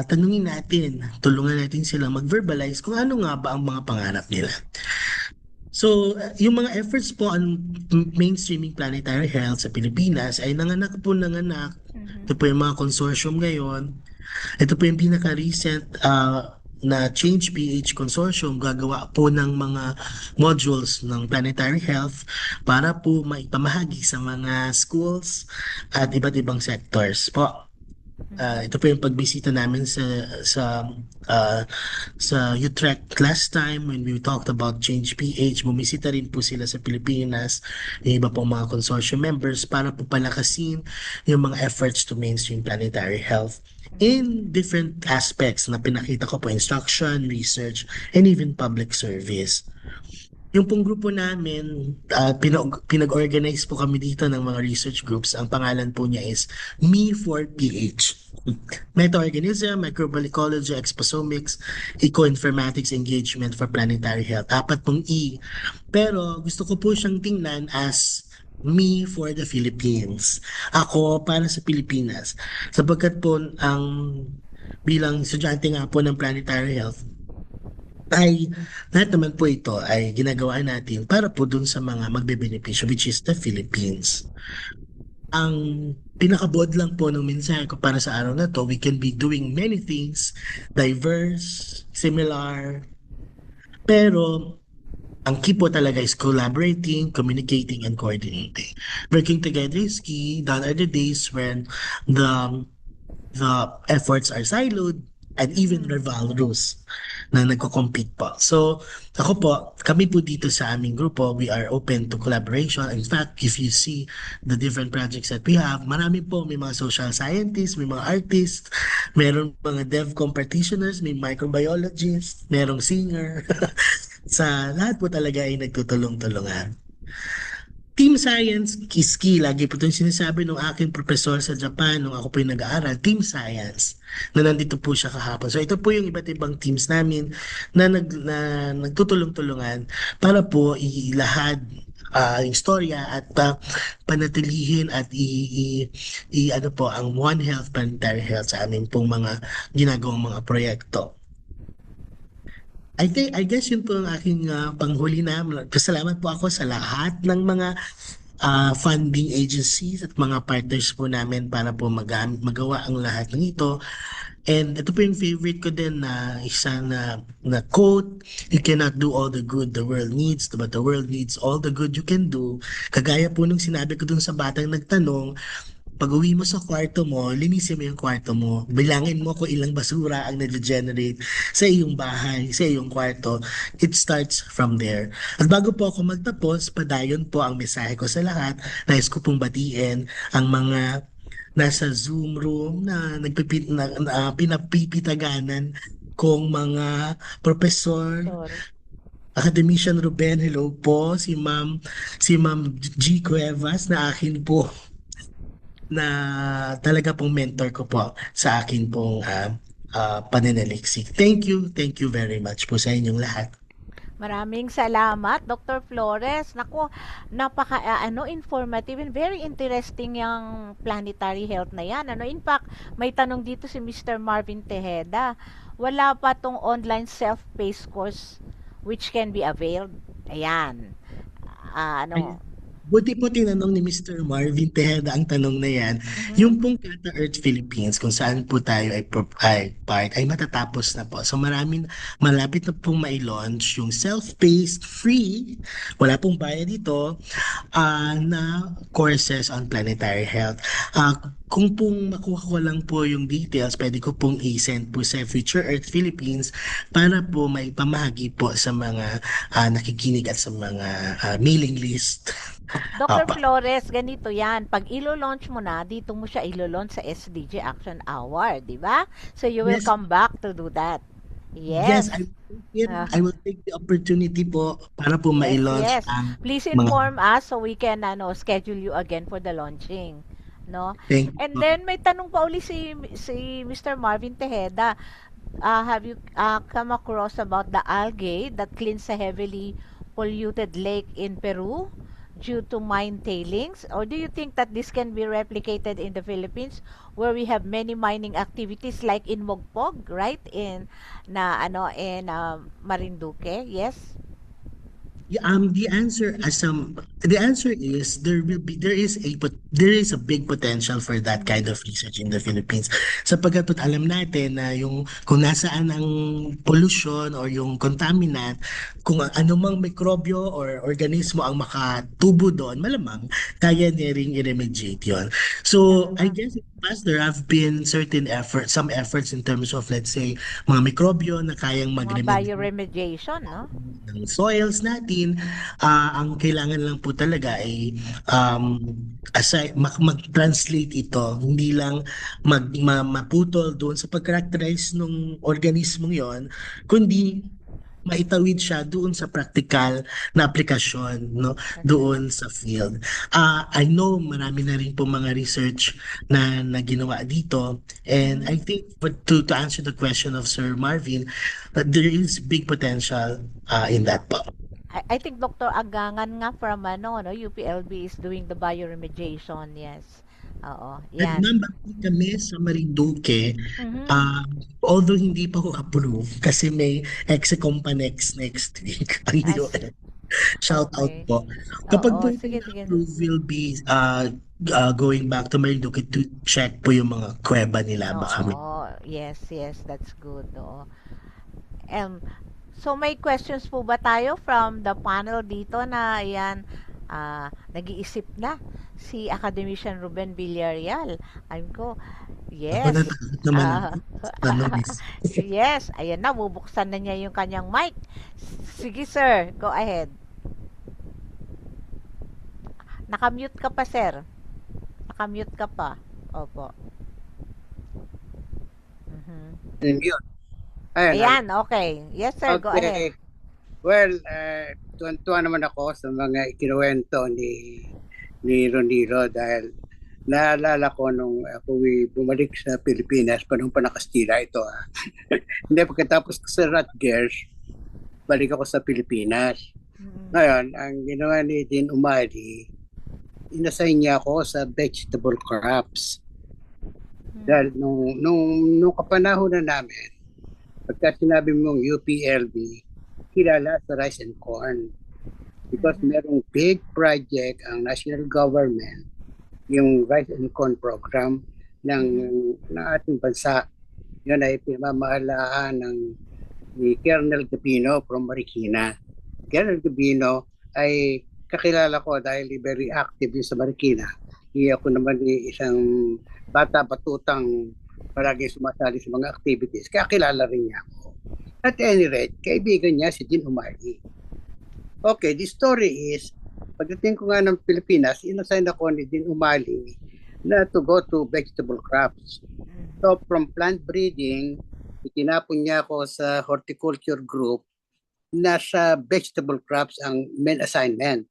S7: tanungin natin, tulungan natin silang mag-verbalize kung ano nga ba ang mga pangarap nila. So, yung mga efforts po on mainstreaming planetary health sa Pilipinas ay nanganak. Ito po yung mga consortium ngayon. Ito po yung pinaka-recent na Change PH Consortium, gagawa po ng mga modules ng planetary health para po maipamahagi sa mga schools at iba't ibang sectors po. Ito po yung pagbisita namin sa Utrecht last time when we talked about Change PH. Bumisita rin po sila sa Pilipinas, yung iba pong mga consortium members para po palakasin yung mga efforts to mainstream planetary health in different aspects na pinakita ko po: instruction, research, and even public service. Yung pong grupo namin, pinag-organize po kami dito ng mga research groups. Ang pangalan po niya is Me4PH. Meta-organism, microbial ecology, exposomics, ecoinformatics, engagement for planetary health. 4 pong E. Pero gusto ko po siyang tingnan as Me for the Philippines. Ako para sa Pilipinas. Sapagkat po bilang estudyante nga po ng planetary health, ay lahat naman po ito ay ginagawa natin para po dun sa mga magbebenepisyo, which is the Philippines. Ang pinakabod lang po ng mensahe ko para sa araw na to, we can be doing many things, diverse, similar, pero ang key po talaga is collaborating, communicating, and coordinating. Working together is key. Gone are the days when the efforts are siloed and even rivalrous na nagko-compete po. So, kami po dito sa aming grupo, we are open to collaboration. In fact, if you see the different projects that we have, marami po, may mga social scientists, may mga artists, meron mga DevCom practitioners, may microbiologists, merong singer. Sa lahat po talaga ay nagtutulong-tulungan. Team science is key. Lagi po itong sinasabi ng aking professor sa Japan nung ako po yung nag-aaral. Team science na nandito po siya kahapon. So ito po yung iba't ibang teams namin na nagtutulong-tulungan para po ilahad yung storya at panatilihin at ano po ang One Health Planetary Health sa amin pong mga ginagawang mga proyekto. I guess yun po ang aking panghuli na. Pasalamat po ako sa lahat ng mga funding agencies at mga partners po namin para po magawa ang lahat ng ito. And ito po yung favorite ko din na isa na quote, "You cannot do all the good the world needs, but the world needs all the good you can do." Kagaya po nung sinabi ko dun sa batang nagtanong, pag-uwi mo sa kwarto mo, linisin mo yung kwarto mo. Bilangin mo kung ilang basura ang nag-generate sa iyong bahay, sa iyong kwarto. It starts from there. At bago po ako magtapos, padayon po ang mensahe ko sa lahat. Nais ko pong batiin ang mga nasa Zoom room na pinapipitaganan kong mga professor. Academician Ruben, hello po. Si Ma'am G. Cuevas na akin po na talaga pong mentor ko po sa akin pong pananaliksik. Thank you very much po sa inyong lahat.
S6: Maraming salamat, Dr. Flores. Naku, napaka informative and very interesting yung planetary health na yan. In fact, may tanong dito si Mr. Marvin Tejeda. Wala pa tong online self-paced course which can be availed. Ayan.
S7: Buti po tinanong ni Mr. Marvin Tejeda ang tanong na yan. Yung pong Kata Earth Philippines, kung saan po tayo ay part, ay matatapos na po. So malapit na pong mai-launch yung self-paced, free, wala pong bayad dito, na courses on planetary health. Kung pong makuha ko lang po yung details, pwede ko pong i-send po sa Future Earth Philippines para po may pamahagi po sa mga nakikinig at sa mga mailing list.
S6: Dr.
S7: Apa.
S6: Flores, ganito yan. Pag ilo-launch mo na, dito mo siya ilo-launch sa SDG Action Hour, di ba? So you will
S7: Yes.
S6: come back to do that.
S7: Yes,
S6: Yes.
S7: I will take the opportunity po para po
S6: Yes,
S7: mai-launch
S6: yes.
S7: ang
S6: Please
S7: mga
S6: inform us so we can schedule you again for the launching. No?
S7: thank
S6: And
S7: you.
S6: then may tanong pa uli si Mr. Marvin Tejeda. Have you come across about the algae that cleans a heavily polluted lake in Peru due to mine tailings? Or do you think that this can be replicated in the Philippines where we have many mining activities like in Mogpog, right? In Marinduque? Yes.
S7: The answer is there is a big potential for that kind of research in the Philippines. Sapagkat alam natin na yung kung nasaan ang pollution or yung contaminant, kung anumang mikrobyo or organismo ang makatubo doon, malamang kaya niya ring i-remediate yun. So I guess in the past there have been some efforts in terms of, let's say, mga mikrobyo na kayang
S6: Mga
S7: mag-remediate
S6: bioremediation, no?
S7: ng soils natin. Ang kailangan lang po talaga ay mag-translate ito, hindi lang maputol doon sa pag-characterize ng organismong yon, kundi maitawid siya doon sa practical na aplikasyon, no, doon sa field. I know marami na rin po mga research na ginawa dito, and I think to answer the question of Sir Marvin, that there is big potential in that po.
S6: I think Dr. Agangan nga from UPLB is doing the bioremediation, yes. Oo, yan.
S7: Nagmamahal kami sa Marinduque,
S6: Mhm.
S7: although hindi pa ko approve kasi may Execom pa next week ang
S6: Ah,
S7: UN. Shout out
S6: okay.
S7: po. Kapag
S6: Oo,
S7: po
S6: sige,
S7: yung
S6: sige.
S7: approve, will be going back to Marinduque to check po yung mga kuweba nila. Baka may
S6: Oo, yes, that's good. Oo. So may questions po ba tayo from the panel dito na ayan, nag-iisip na si Academician Ruben Villarreal. Ayun ko,
S7: ako
S6: yes.
S7: natakot naman
S6: Ah,
S7: tanong
S6: yes, ayan na, bubuksan na niya yung kanyang mic. Sige sir, go ahead. Nakamute ka pa sir. Nakamute ka pa. Opo. Mhm.
S9: Yun. Ayan.
S6: Ayan, okay. Yes sir, go ahead.
S9: Well, tuwan-tuwa naman ako sa mga ikinuwento ni Ronilo dahil naalala ko nung ako bumalik sa Pilipinas panong panakastila ito. Hindi, pagkatapos ko sa Rutgers, balik ako sa Pilipinas. Ngayon, ang ginawa ni Dean Umali, inassign niya ako sa vegetable crops. Dahil nung kapanahon na namin, pagka sinabi mong UPLB, kilala sa rice and corn. Because merong big project ang national government, yung rice and corn program ng ating bansa. Yun ay pinamamahalaan ni Colonel Gabino from Marikina. Colonel Gabino ay kakilala ko dahil very active sa Marikina. Ako naman isang bata-batutang palagi sumasali sa mga activities. Kaya kilala rin niya ako. At any rate, kaibigan niya si Dean Umali. Okay, the story is, pagdating ko nga ng Pilipinas, inassign ako ni Dean Umali na to go to vegetable crops. So from plant breeding, itinapon niya ako sa horticulture group na sa vegetable crops ang main assignment.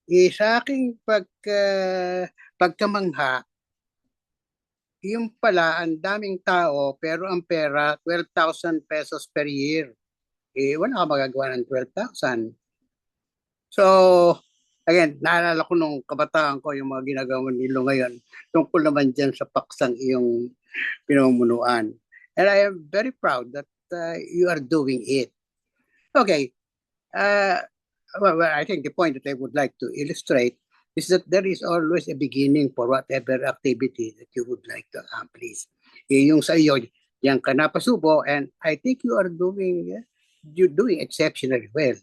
S9: Sa aking pagkamangha, yung pala, ang daming tao, pero ang pera, 12,000 pesos per year. Wala ka magagawa ng 12,000. So, again, naalala ko nung kabataan ko yung mga ginagawa nilo ngayon tungkol naman dyan sa paksang iyong pinamumunuan. And I am very proud that you are doing it. Okay. Well, I think the point that I would like to illustrate is that there is always a beginning for whatever activity that you would like to accomplish. Yung sa iyo, yan ka napasubo, and I think you're doing exceptionally well.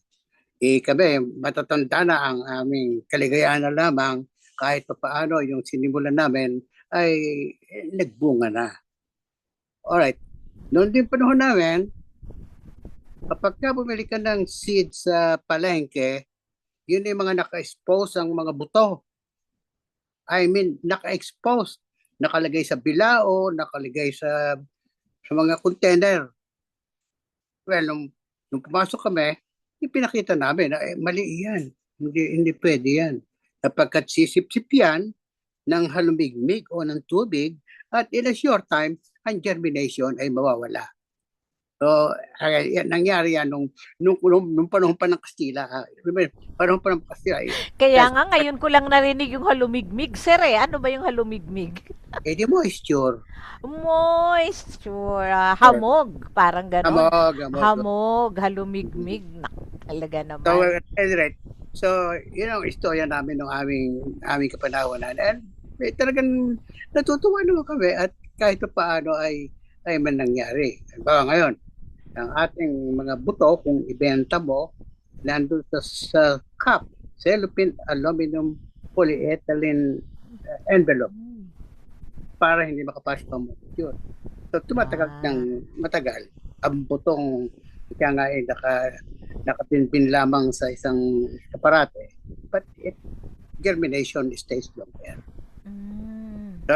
S9: Kami, matatanda na ang aming kaligayahan na lamang kahit paano yung sinimulan namin ay nagbunga na. Alright. Noon din panahon namin, kapag ka bumili ka ng seed sa palengke, yun yung mga naka-expose ang mga buto. I mean, naka-expose. Nakalagay sa bilao, nakalagay sa mga container. Well, nung pumasok kami, ipinakita namin na mali yan. Hindi pwede yan. Kapagkat sisip-sip yan ng halumigmig o ng tubig, at in a short time, ang germination ay mawawala. So, nangyari yan nung panahon pa ng Kastila. Panahon pa ng Kastila.
S6: Kaya nga, ngayon ko lang narinig yung halumigmig. Sir, ano ba yung halumigmig?
S9: Di moisture.
S6: Moisture. Hamog. Parang gano'n. Hamog. Halumigmig. Talaga naman.
S9: So, yun ang istorya namin ng aming kapanahonan. And talagang natutuwa naman kami at kahit paano ay man nangyari. Baga ngayon, ang ating mga buto, kung ibenta mo, nandun sa cup, cellophane aluminum polyethylene envelope para hindi makapasok ang moisture. So, tumatagal ng matagal. Ang butong kaya nga ay nakapinpin lamang sa isang aparate. But germination stays longer. So,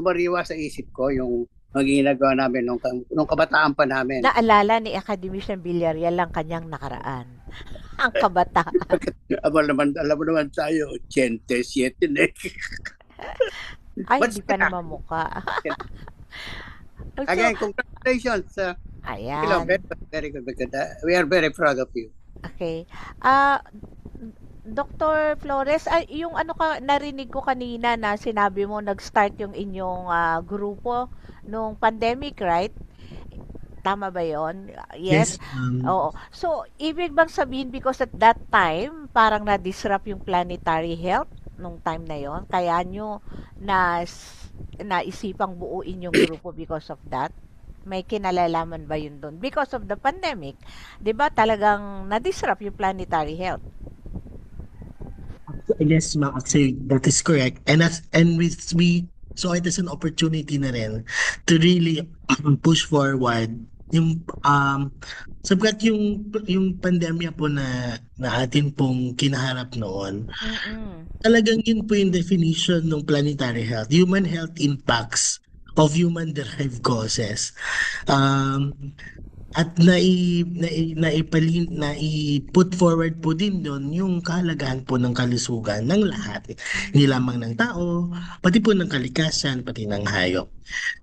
S9: sumariwa sa isip ko yung ginagawa namin nung kabataan pa namin.
S6: Naalala ni Academician Villarreal lang kanyang nakaraan. Ang kabataan.
S9: Alam mo naman tayo, 87 eh.
S6: Ay, hindi pa naman mukha.
S9: Again, congratulations.
S6: Ayan.
S9: Very good. We are very proud of you.
S6: Okay. Dr. Flores, yung narinig ko kanina na sinabi mo nag-start yung inyong grupo nung pandemic, right? Tama ba yon? Yes. Oo. So, ibig bang sabihin because at that time, parang na-disrupt yung planetary health nung time na yon, kaya nyo naisipang buuin yung grupo because of that? May kinalalaman ba yun doon? Because of the pandemic, di ba talagang na-disrupt yung planetary health?
S7: Yes, ma'am. Actually, that is correct. And we saw it as an opportunity na rin to really push forward yung sabagat yung pandemya po na atin pong kinaharap noon. Talagang yun po yung definition ng planetary health. Human health impacts of human-derived causes. At nai-put forward po din doon yung kahalagahan po ng kalusugan ng lahat. Hindi lamang ng tao, pati po ng kalikasan, pati ng hayop.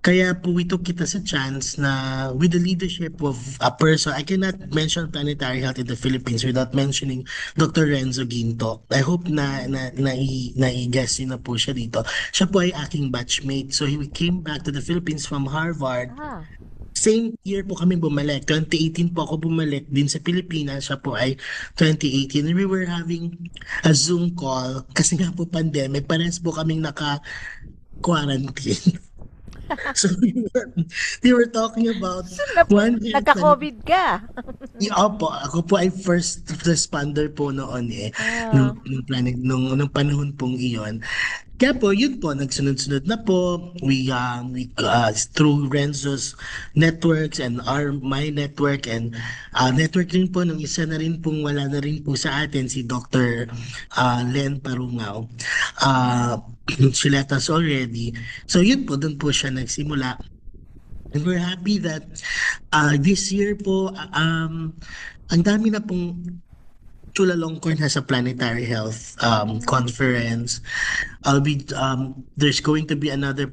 S7: Kaya po ito kita sa chance na with the leadership of a person, I cannot mention planetary health in the Philippines without mentioning Dr. Renzo Ginto. I hope na i-guess na po siya dito. Siya po ay aking batchmate. So he came back to the Philippines from Harvard. Same year po kami bumalik. 2018 po ako bumalik din sa Pilipinas. Siya po ay 2018. We were having a Zoom call kasi nga po pandemic. Parehas po kaming naka-quarantine. So we were talking about
S6: nagka-COVID ka.
S7: Opo, ako po ay first responder po noon nung panahon pong iyon. Kaya po, yun po, nagsunod-sunod na po. We through Renzo's networks and my network and network rin po ng isa na rin pong wala na rin po sa atin, si Dr. Len Parungaw. She left us already. So yun po, doon po siya nagsimula. And we're happy that this year po, ang dami na pong Chulalongkorn has a planetary health conference. There's going to be another.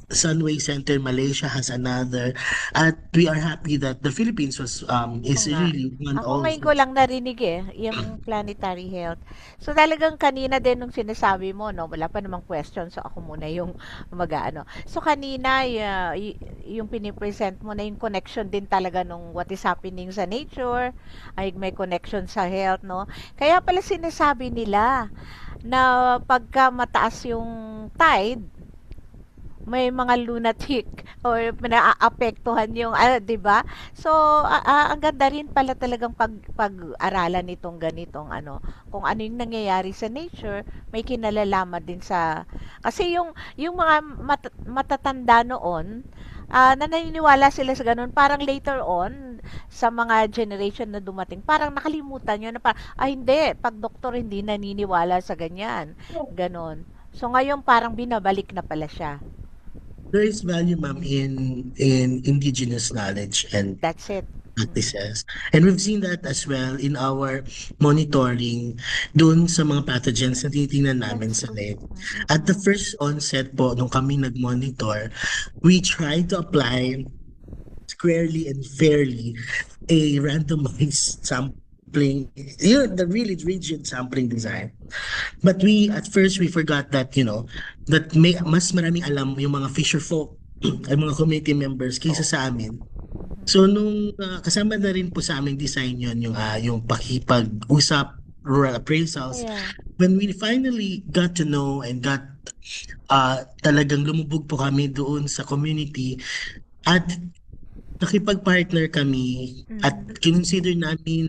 S7: Sunway Center Malaysia has another, at we are happy that the Philippines is really one
S6: Ako ngayon ko lang narinig yung planetary health. So talagang kanina din nung sinasabi mo, no, wala pa namang question, so ako muna yung mag-ano. So kanina yung pinipresent mo na yung connection din talaga nung what is happening sa nature, ay may connection sa health, no. Kaya pala sinasabi nila na pagka mataas yung tide, may mga lunatic or naaapektuhan yung 'di ba? So ang ganda rin pala talagang pag-aralan nitong ganitong kung ano yung nangyayari sa nature, may kinalalaman din sa kasi yung mga matatanda noon na naniniwala sila sa ganun, parang later on sa mga generation na dumating, parang nakalimutan yun na parang, hindi, pag doktor hindi naniniwala sa ganyan, ganon. So ngayon parang binabalik na pala siya.
S7: There is value, ma'am, in indigenous knowledge and
S6: That's it.
S7: practices. And we've seen that as well in our monitoring dun sa mga pathogens na tinitingnan namin
S6: That's
S7: sa
S6: true.
S7: lab. At the first onset po, nung kami nag-monitor, we tried to apply squarely and fairly a randomized sampling, the really rigid sampling design. But at first we forgot that, that mas maraming alam yung mga fisher folk ay mga community members kaysa sa amin. So nung kasama na rin po sa aming design yon yung pakipag-usap, rural appraisals,
S6: Yeah.
S7: when we finally got to know and got talagang lumubog po kami doon sa community at nakipag-partner kami at kinonsider namin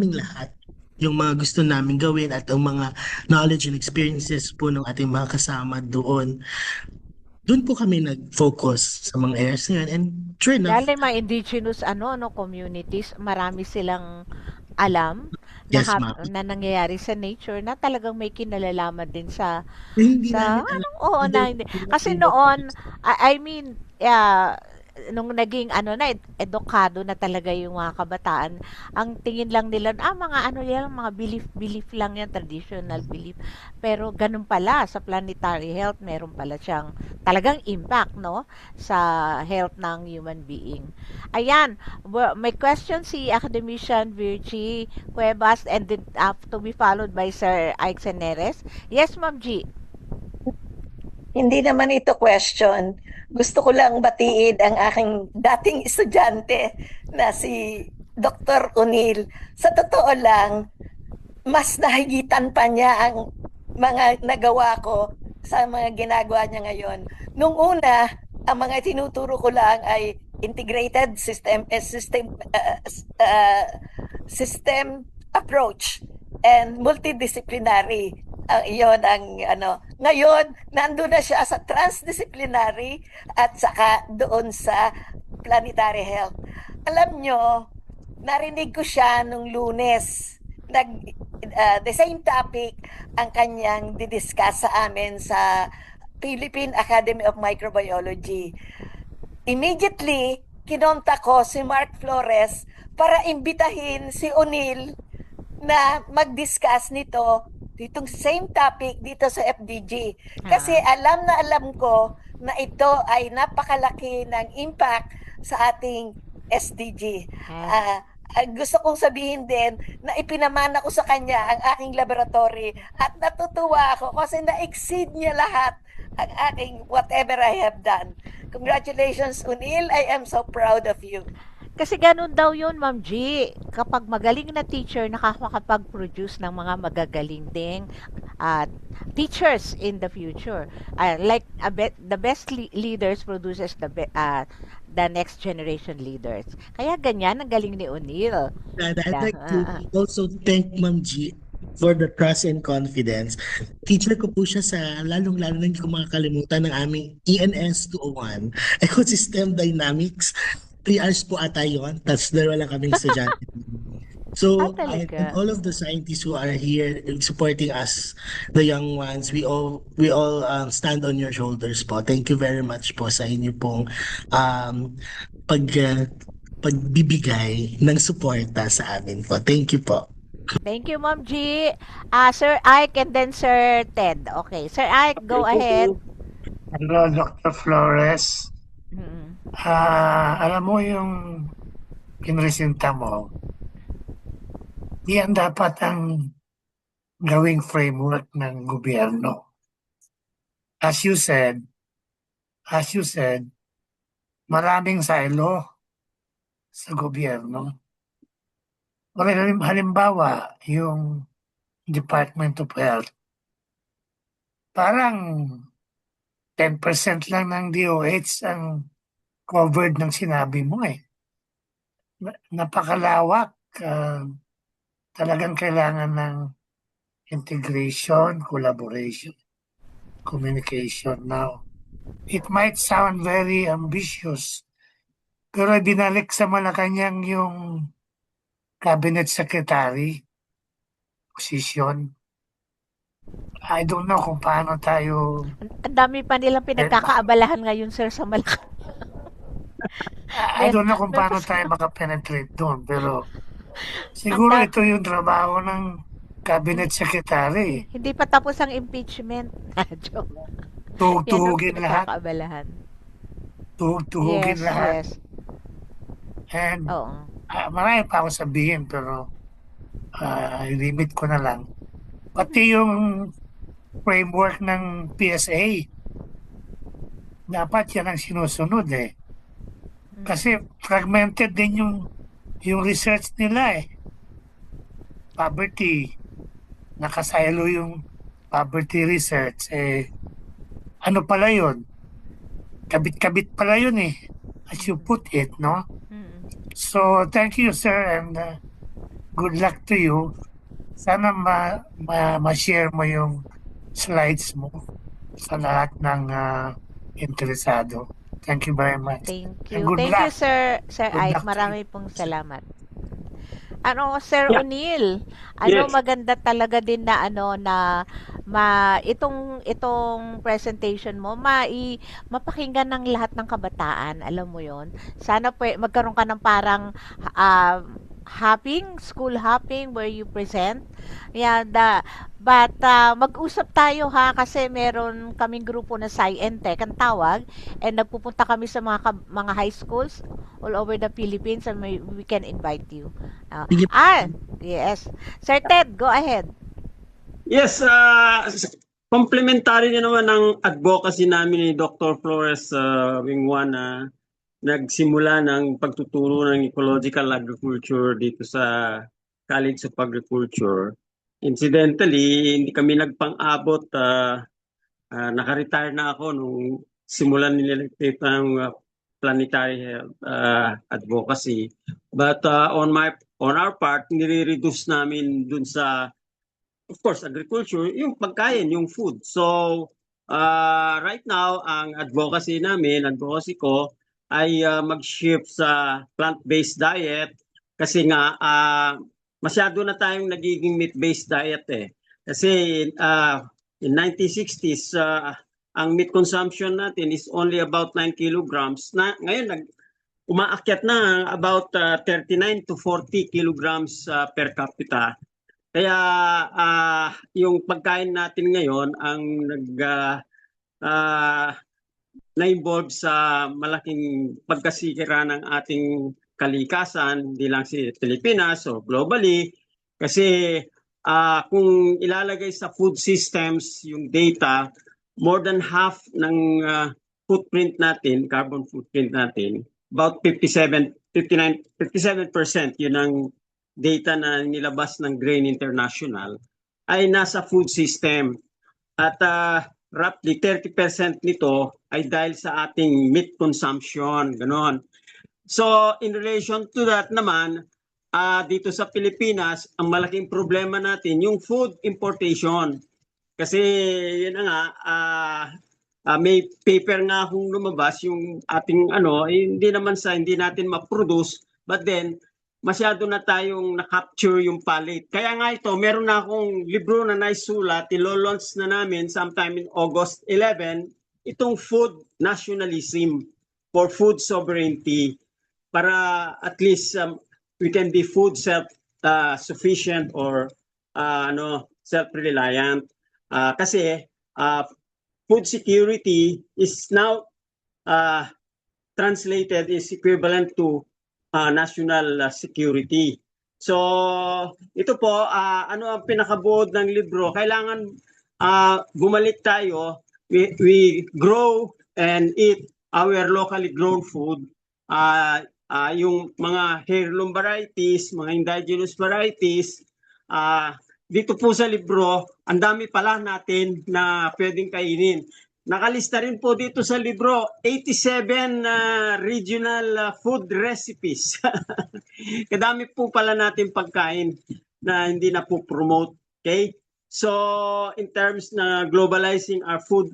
S7: lahat yung mga gusto namin gawin at ang mga knowledge and experiences po ng ating mga kasama doon. Doon po kami nag-focus sa mga areas na yun. And sure enough,
S6: Dahil mga indigenous communities, marami silang alam na,
S7: yes, ma'am.
S6: na nangyayari sa nature na talagang may kinalalaman din sa
S7: Hindi namin alam.
S6: oo na hindi. Kasi noon I mean nung naging edukado na talaga yung mga kabataan, ang tingin lang nila mga yan, mga belief lang yan, traditional belief, pero ganun pala sa planetary health, meron pala siyang talagang impact sa health ng human being. Ayan, may question si academician Virgie Cuevas and then to be followed by Sir Ike Seneres. Yes, Ma'am G.
S8: Hindi naman ito question. Gusto ko lang batiin ang aking dating estudyante na si Dr. O'Neill. Sa totoo lang, mas nahigitan pa niya ang mga nagawa ko sa mga ginagawa niya ngayon. Nung una, ang mga tinuturo ko lang ay integrated system approach and multidisciplinary. Iyon ang Ngayon, nandun na siya sa transdisciplinary at saka doon sa planetary health. Alam nyo, narinig ko siya nung Lunes. The same topic ang kanyang didiscuss sa amin sa Philippine Academy of Microbiology. Immediately, kinonta ko si Mark Flores para imbitahin si O'Neill na mag-discuss ditong same topic dito sa FDG. Kasi alam na alam ko na ito ay napakalaki ng impact sa ating SDG. Gusto kong sabihin din na ipinamana ko sa kanya ang aking laboratory at natutuwa ako kasi na-exceed niya lahat ang aking whatever I have done. Congratulations, O'Neill. I am so proud of you.
S6: Kasi ganun daw yun, Ma'am G. Kapag magaling na teacher, nakakapag-produce ng mga magagaling ding teachers in the future. The best leaders produces the next generation leaders. Kaya ganyan, ang galing ni O'Neill.
S7: I'd like to also thank Ma'am G for the trust and confidence. Teacher ko po siya sa lalong-lalo na hindi ko makakalimutan ng aming ENS 201, Ecosystem Dynamics. 3 hours po ata yun. Tapos dalawa lang kaming estudyante. So, and all of the scientists who are here supporting us, the young ones, we all stand on your shoulders po. Thank you very much po sa inyo pong pagbibigay ng suporta sa amin po. Thank you po.
S6: Thank you, Ma'am G. Sir Ike and then Sir Ted. Okay, Sir Ike, go ahead.
S10: Hello, Dr. Flores. Alam mo yung pinresenta mo, yan dapat ang gawing framework ng gobyerno. As you said, maraming silo sa gobyerno. Halimbawa, yung Department of Health, parang 10% lang ng DOH ang covered ng sinabi mo eh. Napakalawak. Talagang kailangan ng integration, collaboration, communication. Now, it might sound very ambitious, pero binalik sa Malacanang yung cabinet secretary position. I don't know kung paano tayo...
S6: Ang dami pa nilang pinagkakaabalahan ngayon, sir, sa Malacanang.
S10: I don't know kung paano tayo makapenetrate doon, pero siguro ito yung trabaho ng cabinet secretary.
S6: Hindi pa tapos ang impeachment. Joke.
S10: Tuhugin lahat.
S6: Pinagkakaabalahan.
S10: Tuhugin lahat.
S6: Yes.
S10: And marami pa ako sabihin, pero limit ko na lang. Pati yung framework ng PSA, dapat yan ang sinusunod eh. Kasi fragmented din yung research nila eh. Poverty, nakasilo yung poverty research. Ano pala yun? Kabit-kabit pala yun eh. As you put it, no? So, thank you, sir, and good luck to you. Sana ma-share mo yung slides mo sa lahat ng interesado. Thank you very much.
S6: Thank you. Thank you, Sir Ike. Marami pong salamat. Sir O'Neil, maganda talaga din na itong presentation mo mapakinggan ng lahat ng kabataan, alam mo 'yon. Sana magkaroon ka ng parang school hopping where you present. But mag-usap tayo ha, kasi meron kaming grupo na Sci-Tech ang tawag, and nagpupunta kami sa mga high schools all over the Philippines, and we can invite you. Yes. Sir Ted, go ahead.
S11: Yes, complementary naman ng advocacy namin ni Dr. Flores Wing 1 na nagsimula ng pagtuturo ng ecological agriculture dito sa College of Agriculture. Incidentally, hindi kami nagpang-abot. Naka-retire na ako nung simulan nila ng planetary health advocacy. But on our part, nire-reduce namin dun sa, of course, agriculture, yung pagkain, yung food. So, right now, ang advocacy ko, ay mag-shift sa plant-based diet kasi nga masyado na tayong nagiging meat-based diet eh. Kasi in 1960s, ang meat consumption natin is only about 9 kilograms. Ngayon, umaakyat na about 39 to 40 kilograms per capita. Kaya yung pagkain natin ngayon ang na-involve sa malaking pagkasikira ng ating kalikasan, hindi lang sa Pilipinas o globally. Kasi kung ilalagay sa food systems yung data, more than half ng footprint natin, carbon footprint natin, about 57% yun ang data na nilabas ng Grain International, ay nasa food system. At roughly 30% nito ay dahil sa ating meat consumption, gano'n. So in relation to that naman, dito sa Pilipinas, ang malaking problema natin yung food importation. Kasi yun na nga, may paper nga akong lumabas yung ating hindi natin ma-produce, but then masyado na tayong na-capture yung palate. Kaya nga ito, meron na akong libro na naisulat, ilo-launch na namin sometime in August 11, itong food nationalism for food sovereignty, para at least we can be food self-sufficient or self-reliant. Kasi food security is now translated is equivalent to national security. So, ito po, ano ang pinakabuod ng libro? Kailangan bumalik tayo. We grow and eat our locally grown food. Yung mga heirloom varieties, mga indigenous varieties, dito po sa libro, ang dami pala natin na pwedeng kainin. Nakalista rin po dito sa libro, 87 regional food recipes. Kadami po pala natin pagkain na hindi na po promote. Okay? So, in terms na globalizing our food,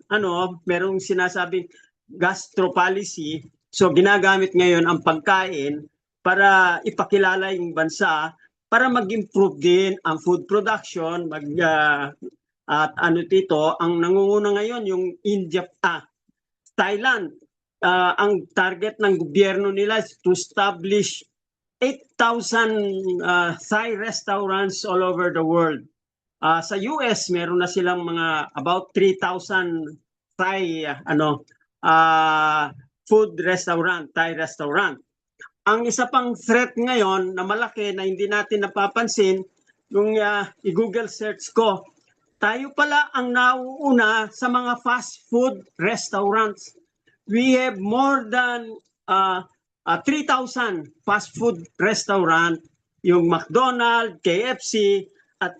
S11: merong sinasabing gastropolicy. So, ginagamit ngayon ang pagkain para ipakilala yung bansa, para mag-improve din ang food production, at ang nangunguna ngayon yung India, Thailand. Ang target ng gobyerno nila is to establish 8,000 Thai restaurants all over the world. Sa US, meron na silang mga about 3,000 Thai food restaurant, Thai restaurant. Ang isa pang threat ngayon na malaki na hindi natin napapansin, yung i-Google search ko, tayo pala ang nauuna sa mga fast food restaurants. We have more than 3,000 fast food restaurant, yung McDonald's, KFC, at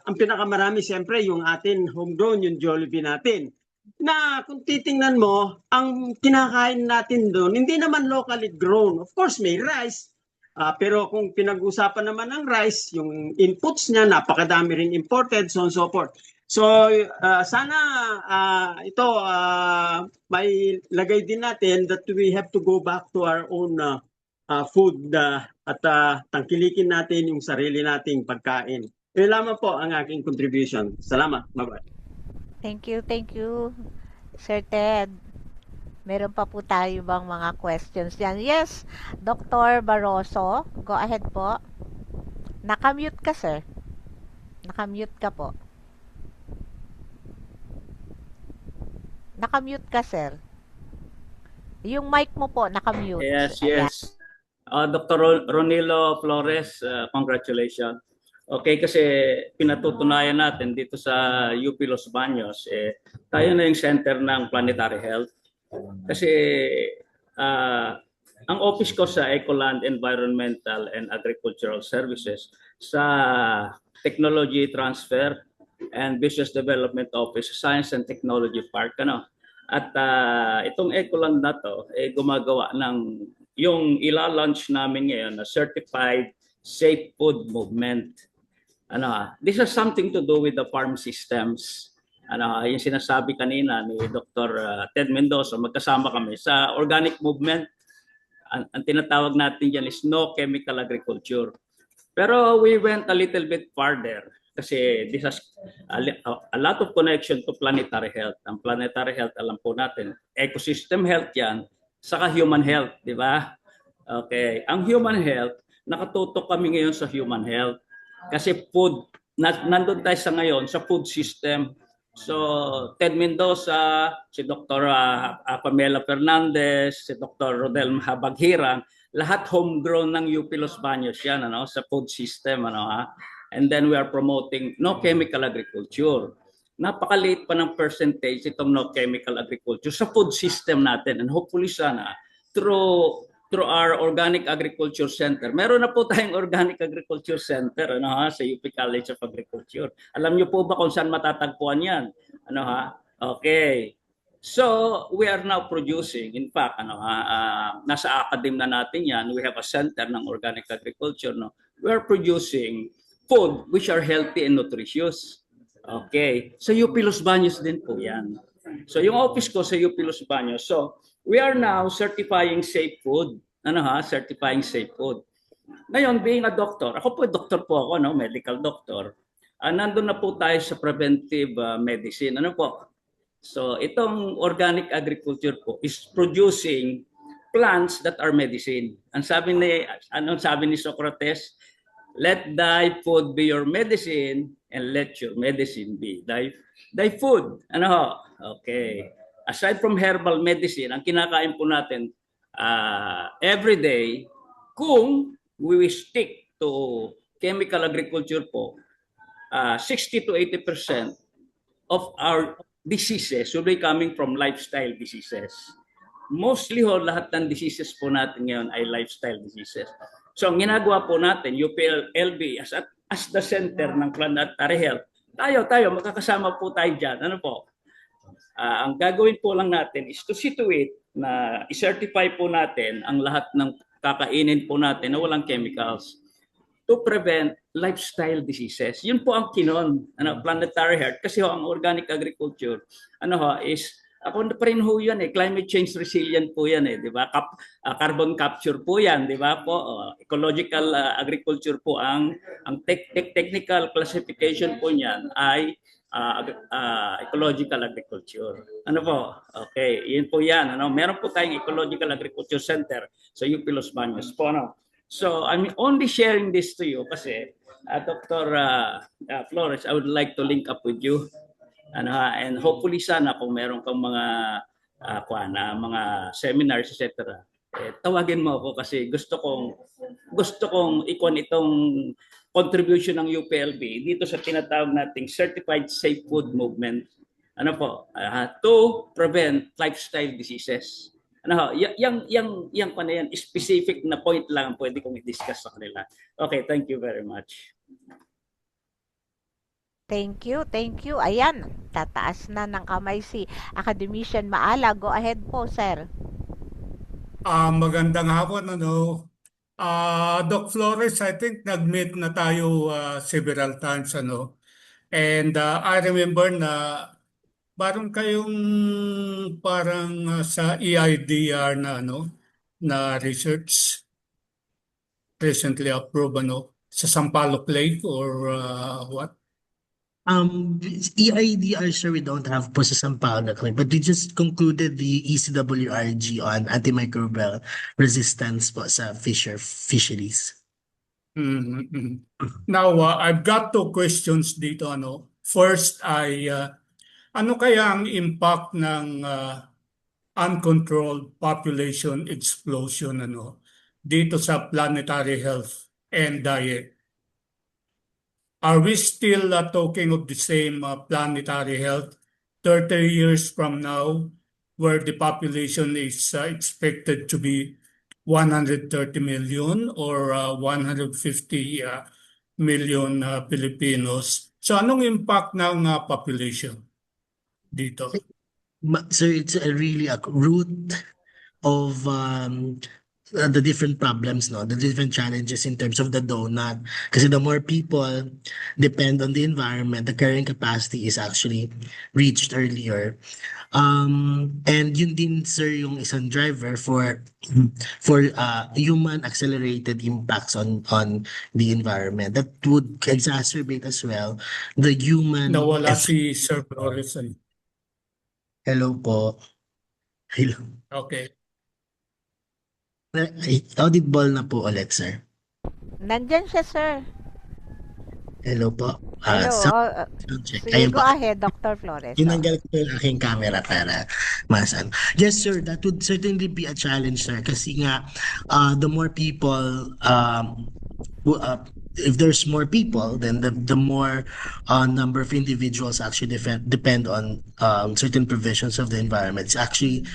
S11: ang pinakamarami siyempre yung atin homegrown, yung Jollibee natin. Na kung titingnan mo, ang kinakain natin doon, hindi naman locally grown. Of course, may rice. Pero kung pinag-usapan naman ng rice, yung inputs niya, napakadami rin imported, so on and so forth. So, sana ito, may lagay din natin that we have to go back to our own food at tangkilikin natin yung sarili nating pagkain. Yun lamang po ang aking contribution. Salamat. Bye-bye.
S6: Thank you, Sir Ted. Meron pa po tayo bang mga questions yan? Yes, Dr. Barroso, go ahead po. Nakamute ka, sir. Nakamute ka po. Nakamute ka, sir. Yung mic mo po, nakamute.
S12: Yes. Dr. Ronilo Flores, congratulations. Okay, kasi pinatutunayan natin dito sa UP Los Baños, tayo na yung center ng planetary health. Kasi ang office ko sa Ecoland Environmental and Agricultural Services sa Technology Transfer and Business Development Office, Science and Technology Park. At itong Ecoland na to, gumagawa ng yung ila-launch namin ngayon na Certified Safe Food Movement. This has something to do with the farm systems. Yung sinasabi kanina ni Dr. Ted Mendoza, magkasama kami sa organic movement. Ang tinatawag natin dyan is no chemical agriculture. Pero we went a little bit farther kasi this has a lot of connection to planetary health. Ang planetary health, alam po natin, ecosystem health yan, saka human health, di ba? Okay. Ang human health, nakatutok kami ngayon sa human health. Kasi food, nandun tayo sa ngayon sa food system. So, Ted Mendoza, si Dr. Pamela Fernandez, si Dr. Rodel Mahabaghirang, lahat homegrown ng UP Los Baños yan, sa food system. And then we are promoting no chemical agriculture. Napakaliit pa ng percentage itong no chemical agriculture sa food system natin. And hopefully sana, through our Organic Agriculture Center. Meron na po tayong Organic Agriculture Center sa UP College of Agriculture. Alam niyo po ba kung saan matatagpuan yan? Okay. So, we are now producing, in fact, nasa academe na natin yan, we have a center ng Organic Agriculture. We are producing food which are healthy and nutritious. Okay. So, UP Los Baños din po yan. So, yung office ko sa UP Los Baños. So, we are now certifying safe food. Certifying safe food. Ngayon, being a doctor, ako po doctor po ako, medical doctor. Nandun na po tayo sa preventive medicine. So, itong organic agriculture po is producing plants that are medicine. Ang sabi ni Socrates, let thy food be your medicine and let your medicine be thy food. Okay. Aside from herbal medicine, ang kinakain po natin every day, kung we stick to chemical agriculture po, 60 to 80% of our diseases will be coming from lifestyle diseases. Mostly lahat ng diseases po natin ngayon ay lifestyle diseases. So ang ginagawa po natin, UPLB, as the center ng planetary health, tayo, magkakasama po tayo dyan. Ano po? Ang gagawin po lang natin is to situate na i-certify po natin ang lahat ng kakainin po natin na walang chemicals to prevent lifestyle diseases. Yun po ang kinon, planetary health. Kasi ang organic agriculture, is ako pa rin ho yan climate change resilient po yan di ba? Carbon capture po yan, di ba po? Ecological agriculture po ang technical classification po niyan ay ecological agriculture. Ano po? Okay, yun po yan. Meron po tayong Ecological Agriculture Center sa UP Los Baños po. So I'm only sharing this to you kasi Dr. Flores, I would like to link up with you. And hopefully sana kung meron kang mga mga seminars etc. Tawagin mo ako kasi gusto kong ikon itong contribution ng UPLB dito sa tinatawag nating Certified Safe Food Movement. To prevent lifestyle diseases. Yang pa na yan, specific na point lang pwede kong i-discuss sa kanila. Okay, thank you very much.
S6: Thank you. Ayan, tataas na ng kamay si Academician Maala. Go ahead po, sir.
S13: Magandang hapon, Doc Flores, I think nag-meet na tayo several times, And I remember na parang kayong sa EIDR na research recently approved, sa Sampaloc Lake or what?
S7: EIDR, sir, we don't have po sa Sampaloc, but we just concluded the ECWRG on antimicrobial resistance po sa fisheries.
S13: Now, I've got two questions dito. First ay, ano kaya ang impact ng uncontrolled population explosion dito sa planetary health and diet? Are we still talking of the same planetary health 30 years from now, where the population is expected to be 130 million or 150 million Filipinos? So anong impact ng population dito?
S7: So it's really a root of the different problems, the different challenges in terms of the donut. Kasi the more people depend on the environment, the carrying capacity is actually reached earlier. And yun din, sir, yung isang driver for human accelerated impacts on the environment that would exacerbate as well the human.
S13: Nawala si Sir Flores.
S7: Hello po. Hello.
S13: Okay.
S7: Audible na po ulit, sir.
S6: Nandyan siya, sir.
S7: Hello po.
S6: Hello.
S7: Sound check.
S6: Sige, go ahead, Dr. Flores.
S7: Tinanggal ko yung aking camera para masan. Yes, sir, that would certainly be a challenge, sir. Kasi nga, the more people, if there's more people, then the more number of individuals actually depend on certain provisions of the environment. It's actually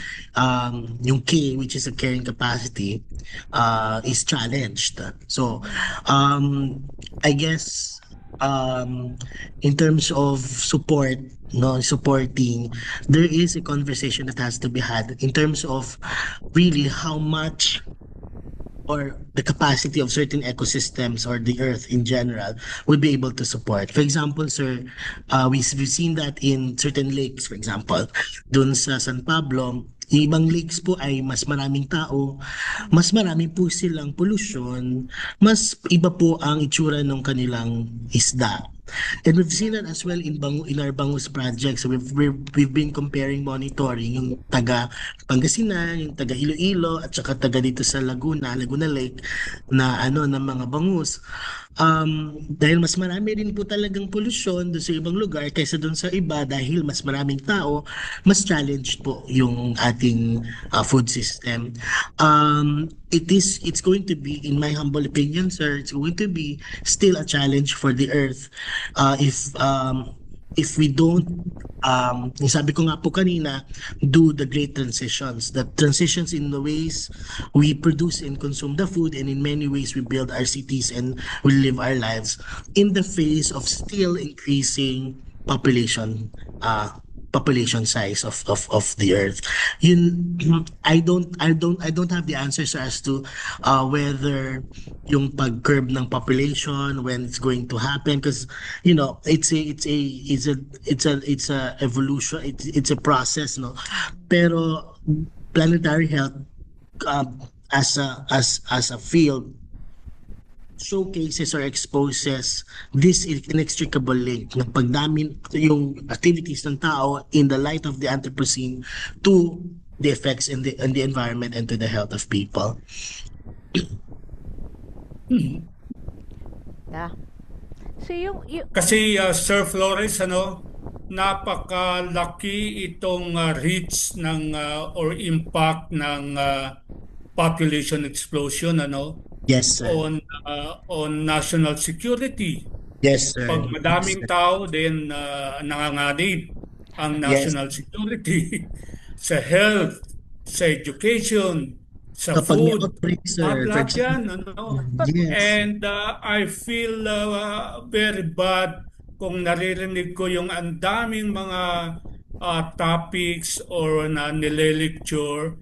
S7: yung K, which is a carrying capacity, is challenged. So I guess in terms of supporting, there is a conversation that has to be had in terms of really how much or the capacity of certain ecosystems or the earth in general will be able to support. For example, sir, we've seen that in certain lakes, for example, dun sa San Pablo, yung ibang lakes po ay mas maraming tao, mas marami po silang pollution, mas iba po ang itsura ng kanilang isda. And we've seen that as well in our Bangus project. So we've been comparing, monitoring yung taga Pangasinan, yung taga Iloilo, at saka taga dito sa Laguna Lake na ng mga bangus. Dahil mas marami rin po talagang pollution doon sa ibang lugar kaysa doon sa iba, dahil mas maraming tao, mas challenged po yung ating food system. It's going to be, in my humble opinion, sir, it's going to be still a challenge for the earth if if we don't, yung sabi ko nga po kanina, do the great transitions. The transitions in the ways we produce and consume the food, and in many ways we build our cities and we live our lives in the face of still increasing population size of the earth. Yun, I don't have the answers as to whether yung pag-curb ng population, when it's going to happen, because it's a evolution, it's a process, no. Pero planetary health, as a field, showcases or exposes this inextricable link ng pagdami yung activities ng tao in the light of the Anthropocene to the effects in the environment and to the health of people.
S6: So
S13: kasi Sir Flores, napakalaki itong reach ng or impact ng population explosion,
S7: Yes, sir.
S13: On national security.
S7: Yes, sir.
S13: Pag madaming tao, then nanganganib ang national security sa health, sa education, sa food, lahat yan.
S7: Yes.
S13: And I feel very bad kung naririnig ko yung ang daming mga topics or na nile-lecture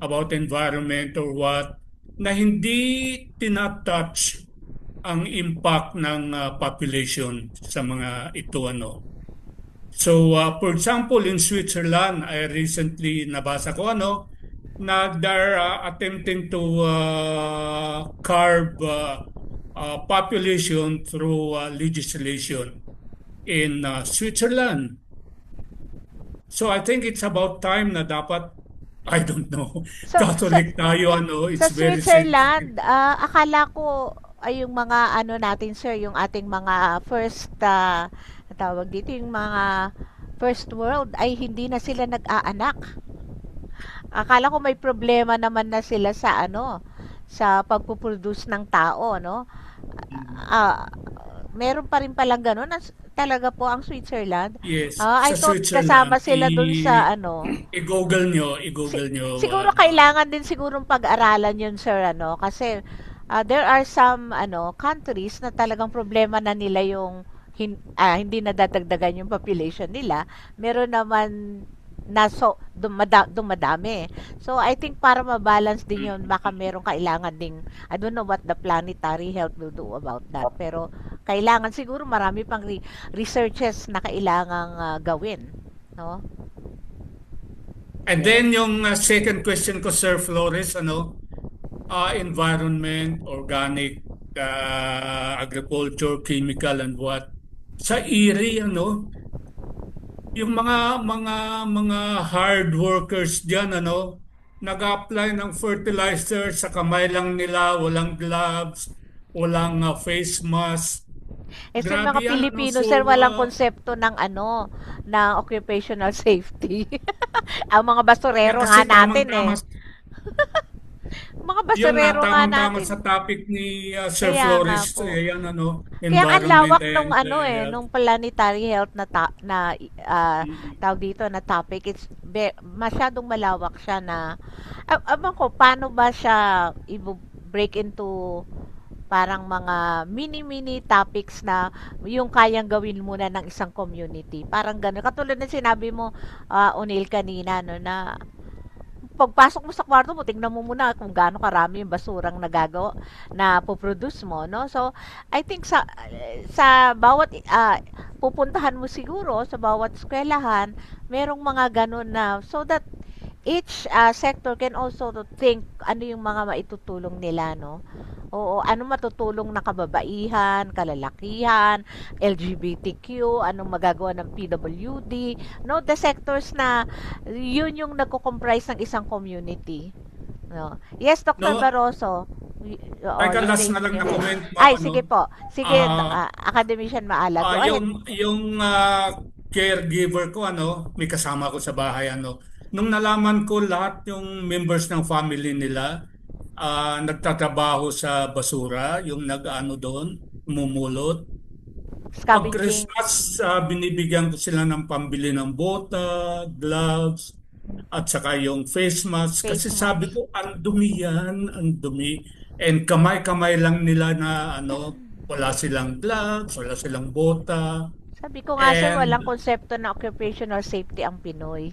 S13: about environment or what, na hindi tinatouch ang impact ng population sa mga ito. So, for example, in Switzerland, I recently nabasa ko na they're attempting to curb population through legislation in Switzerland. So I think it's about time na dapat, I don't know, Catholic tayo, it's
S6: sa
S13: very
S6: Switzerland, akala ko ay yung mga natin, sir, yung ating mga first tawag dito, yung mga first world ay hindi na sila nag-aanak. Akala ko may problema naman na sila sa sa pagpuproduce ng tao, meron pa rin palang ganun talaga po ang Switzerland.
S13: Yes.
S6: I
S13: sa
S6: thought
S13: Switzerland,
S6: kasama sila dun sa
S13: I-google nyo.
S6: Siguro kailangan din sigurong pag-aralan yun, sir, kasi there are some countries na talagang problema na nila yung hindi nadadagdagan yung population nila. Meron naman na dumadami. So I think para ma-balance din yun, baka merong kailangan ding, I don't know what the planetary health will do about that, pero kailangan siguro marami pang researches na kailangang gawin,
S13: And then yung second question ko, Sir Flores, environment, organic, agriculture, chemical, and what? Sa IRRI, yung mga hard workers diyan, nag-apply ng fertilizer sa kamay lang nila, walang gloves, walang face mask.
S6: Sa mga Pilipino, sir, walang konsepto ng ng occupational safety. Ang mga basurero nga natin mga basurero nga natin.
S13: Sa topic ni Sir Flores, yan
S6: kaya ang lawak nung nung planetary health na tawag dito na topic, it's masyadong malawak siya na ko paano ba siya i-break into parang mga mini topics na yung kayang gawin muna ng isang community. Parang gano'n. Katulad ng sinabi mo, O'Neil, kanina, na pagpasok mo sa kwarto mo, tingnan mo muna kung gaano karami yung basurang nagagawa na poproduce mo, So, I think sa bawat pupuntahan mo siguro, sa bawat eskwelahan, merong mga ganun na, so that each sector can also think ano yung mga maitutulong nila, Oo, ano matutulong na kababaihan, kalalakihan, LGBTQ, anong magagawa ng PWD, the sectors na yun yung nagko-comprise ng isang community. Yes, Dr. Barroso.
S13: Last na lang na comment.
S6: Sige po. Sige, Academician Maalag.
S13: Yung caregiver ko, may kasama ko sa bahay, nung nalaman ko lahat yung members ng family nila, nagtatrabaho sa basura, yung doon, mumulot. Pag
S6: Scavenging.
S13: Christmas, binibigyan ko sila ng pambili ng bota, gloves, at saka yung face mask. Kasi
S6: Face
S13: sabi
S6: mask.
S13: ko, ang dumi yan, ang dumi. And kamay-kamay lang nila na wala silang gloves, wala silang bota.
S6: Sabi ko nga, sir,
S13: And
S6: walang konsepto na occupational safety ang Pinoy.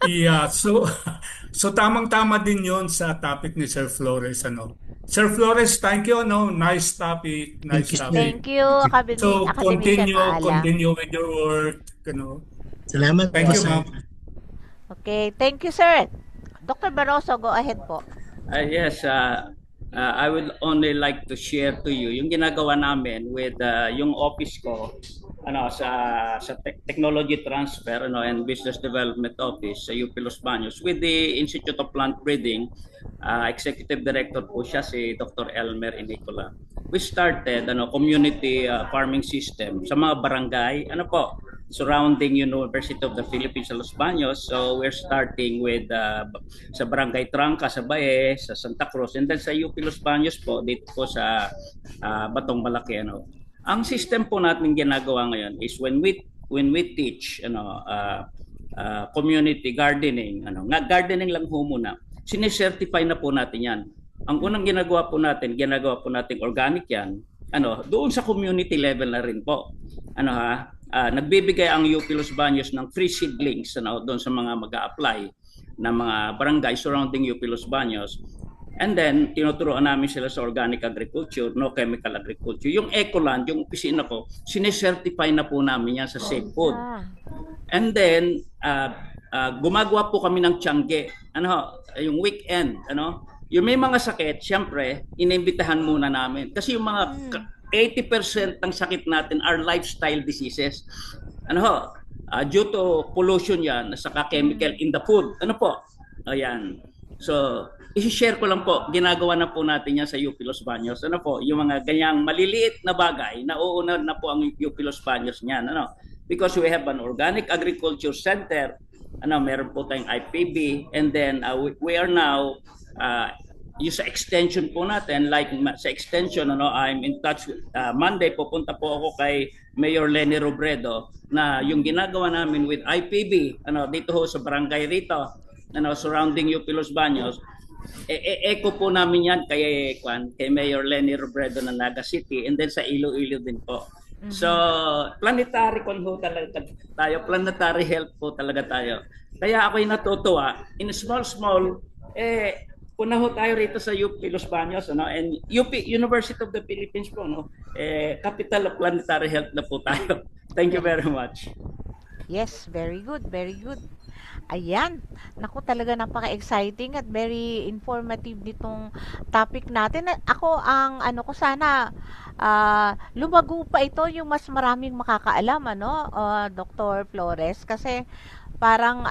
S13: yeah, so tamang-tama din yon sa topic ni Sir Flores. Sir Flores, thank you. Nice topic, nice topic.
S6: Thank you,
S13: So
S6: Academician Maalam.
S13: continue with your work.
S7: Salamat
S13: Thank
S7: po,
S13: you,
S7: sir.
S13: ma'am.
S6: Okay, thank you, sir. Dr. Barroso, go ahead po.
S12: Yes, I would only like to share to you yung ginagawa namin with yung office ko sa technology transfer and business development office sa UP Los Baños with the Institute of Plant Breeding. Executive Director po siya si Dr. Elmer Inicola. We started community farming system sa mga barangay surrounding University of the Philippines sa Los Baños. So we're starting with sa Barangay Trangka sa Bae, sa Santa Cruz, and then sa UP Los Baños po dito po sa Batong Malaki. Ang system po natin ginagawa ngayon is when we teach community gardening, gardening lang ho muna. Sine-certify na po natin 'yan. Ang unang ginagawa po natin organic 'yan. Doon sa community level na rin po. Nagbibigay ang UP Los Baños ng free seedlings doon sa mga mag-a-apply na mga barangay surrounding UP Los Baños. And then, tinuturuan namin sila sa organic agriculture, no chemical agriculture. Yung Ecoland, yung opisina ko, sinecertify na po namin yan sa Safe Food. And then, gumagawa po kami ng tiangge. Yung weekend, yung may mga sakit, syempre, inimbitahan muna namin. Kasi yung mga 80% ng sakit natin are lifestyle diseases. Due to pollution yan, saka chemical in the food. Ayan. So, i-share ko lang po, ginagawa na po natin yan sa UP Los Baños. Yung mga ganyang maliliit na bagay, nauuna na po ang UP Los Baños niyan. Because we have an organic agriculture center, meron po tayong IPB, and then we are now yung sa extension po natin, like sa extension, I'm in touch with, Monday, pupunta po ako kay Mayor Lenny Robredo na yung ginagawa namin with IPB, dito ho sa barangay rito, surrounding UP Los Baños, echo po namin yan kay Mayor Lenny Robredo ng Naga City, and then sa Iloilo din po. So, planetary talaga tayo, planetary health po talaga tayo. Kaya ako'y natutuwa, in small, una ho tayo rito sa UP Los Baños, and UP, University of the Philippines po, capital of planetary health na po tayo. Thank you very much.
S6: Yes, very good, very good. Ayan, naku, talaga napaka-exciting at very informative nitong topic natin. Ako, sana lumago pa ito, yung mas maraming makakaalam, Dr. Flores, kasi parang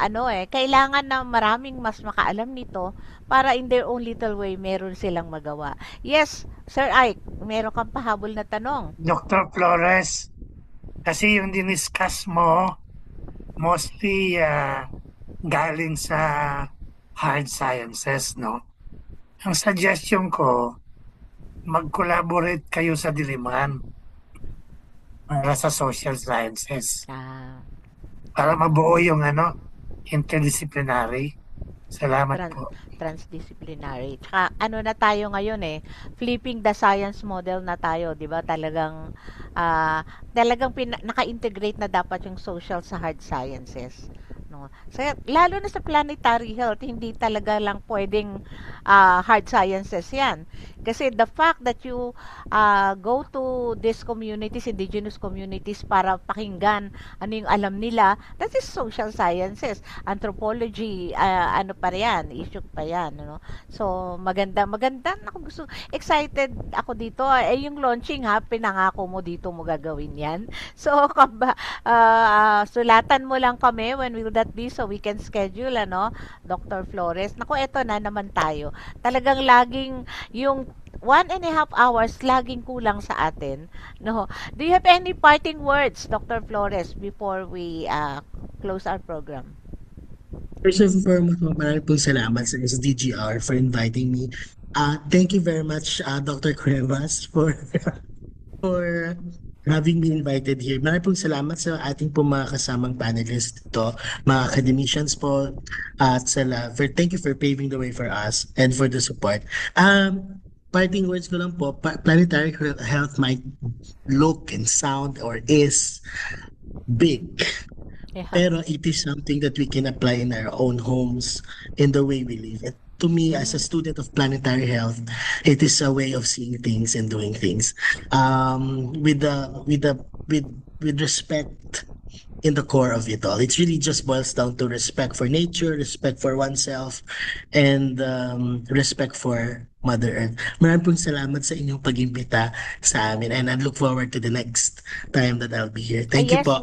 S6: kailangan na maraming mas makaalam nito para in their own little way meron silang magawa. Yes, Sir Ike, meron kang pahabol na tanong.
S10: Dr. Flores, kasi yung diniscuss mo, mostly galing sa hard sciences, no? Ang suggestion ko, mag-collaborate kayo sa Diliman para sa social sciences. Para mabuo yung interdisciplinary. Salamat po.
S6: Transdisciplinary. Tsaka na tayo ngayon flipping the science model na tayo, 'di ba? Talagang naka-integrate na dapat yung social sa hard sciences. So, lalo na sa planetary health, hindi talaga lang pwedeng hard sciences yan. Kasi the fact that you go to these communities, indigenous communities, para pakinggan ano yung alam nila, that is social sciences. Anthropology, issue pa yan. So, maganda. Excited ako dito. Yung launching pinangako mo dito mo gagawin yan. So, sulatan mo lang kami when will that be so we can schedule, Dr. Flores. Naku, eto na naman tayo. Talagang laging yung 1.5 hours laging kulang sa atin. No? Do you have any parting words, Dr. Flores, before we close our program?
S7: First and foremost, maraming pong salamat sa SDGR for inviting me. Thank you very much, Dr. Cuevas, for having been invited here. Maraming pong salamat sa ating po mga kasamang panelists dito, mga academicians po, at thank you for paving the way for us and for the support. Parting words ko lang po, planetary health might look and sound or is big.
S6: Yeah.
S7: Pero it is something that we can apply in our own homes, in the way we live. And to me, as a student of planetary health, it is a way of seeing things and doing things with respect in the core of it all. It really just boils down to respect for nature, respect for oneself, and respect for Mother Earth. Maraming pong salamat sa inyong pag-imbita sa amin, and I look forward to the next time that I'll be here. Thank you
S6: Yes.
S7: po.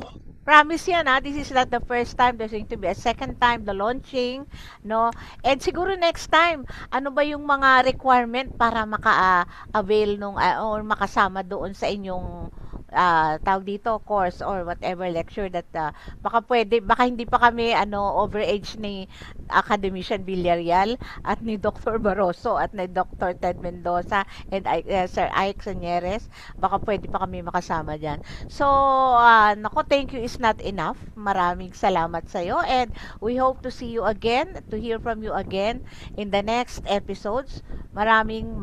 S6: Promise yan this is not the first time. There's going to be a second time, the launching, no? And siguro next time, ano ba yung mga requirement para maka-avail nung or makasama doon sa inyong tawag dito, course or whatever lecture that baka hindi pa kami overage ni Academician Villarreal at ni Dr. Barroso at ni Dr. Ted Mendoza and Sir Ike Sanyeres. Baka pwede pa kami makasama dyan. So, thank you is not enough. Maraming salamat sa iyo, and we hope to see you again, to hear from you again in the next episodes. Maraming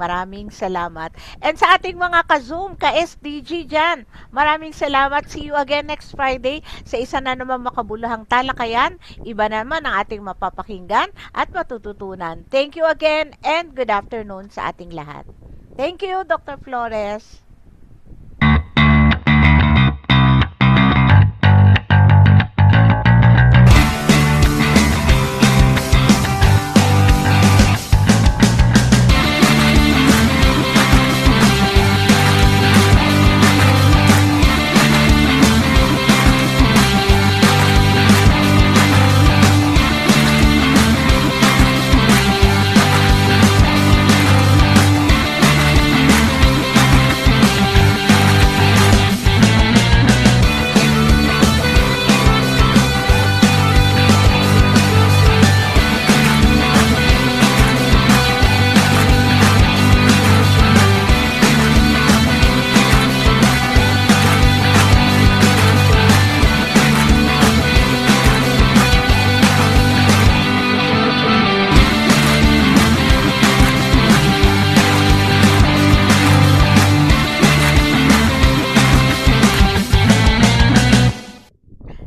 S6: salamat. And sa ating mga ka-Zoom, ka-SDG dyan, maraming salamat. See you again next Friday sa isa na naman makabuluhang talakayan. Iba naman ang ating mapapakinggan at matututunan. Thank you again and good afternoon sa ating lahat. Thank you, Dr. Flores.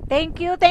S6: Thank you.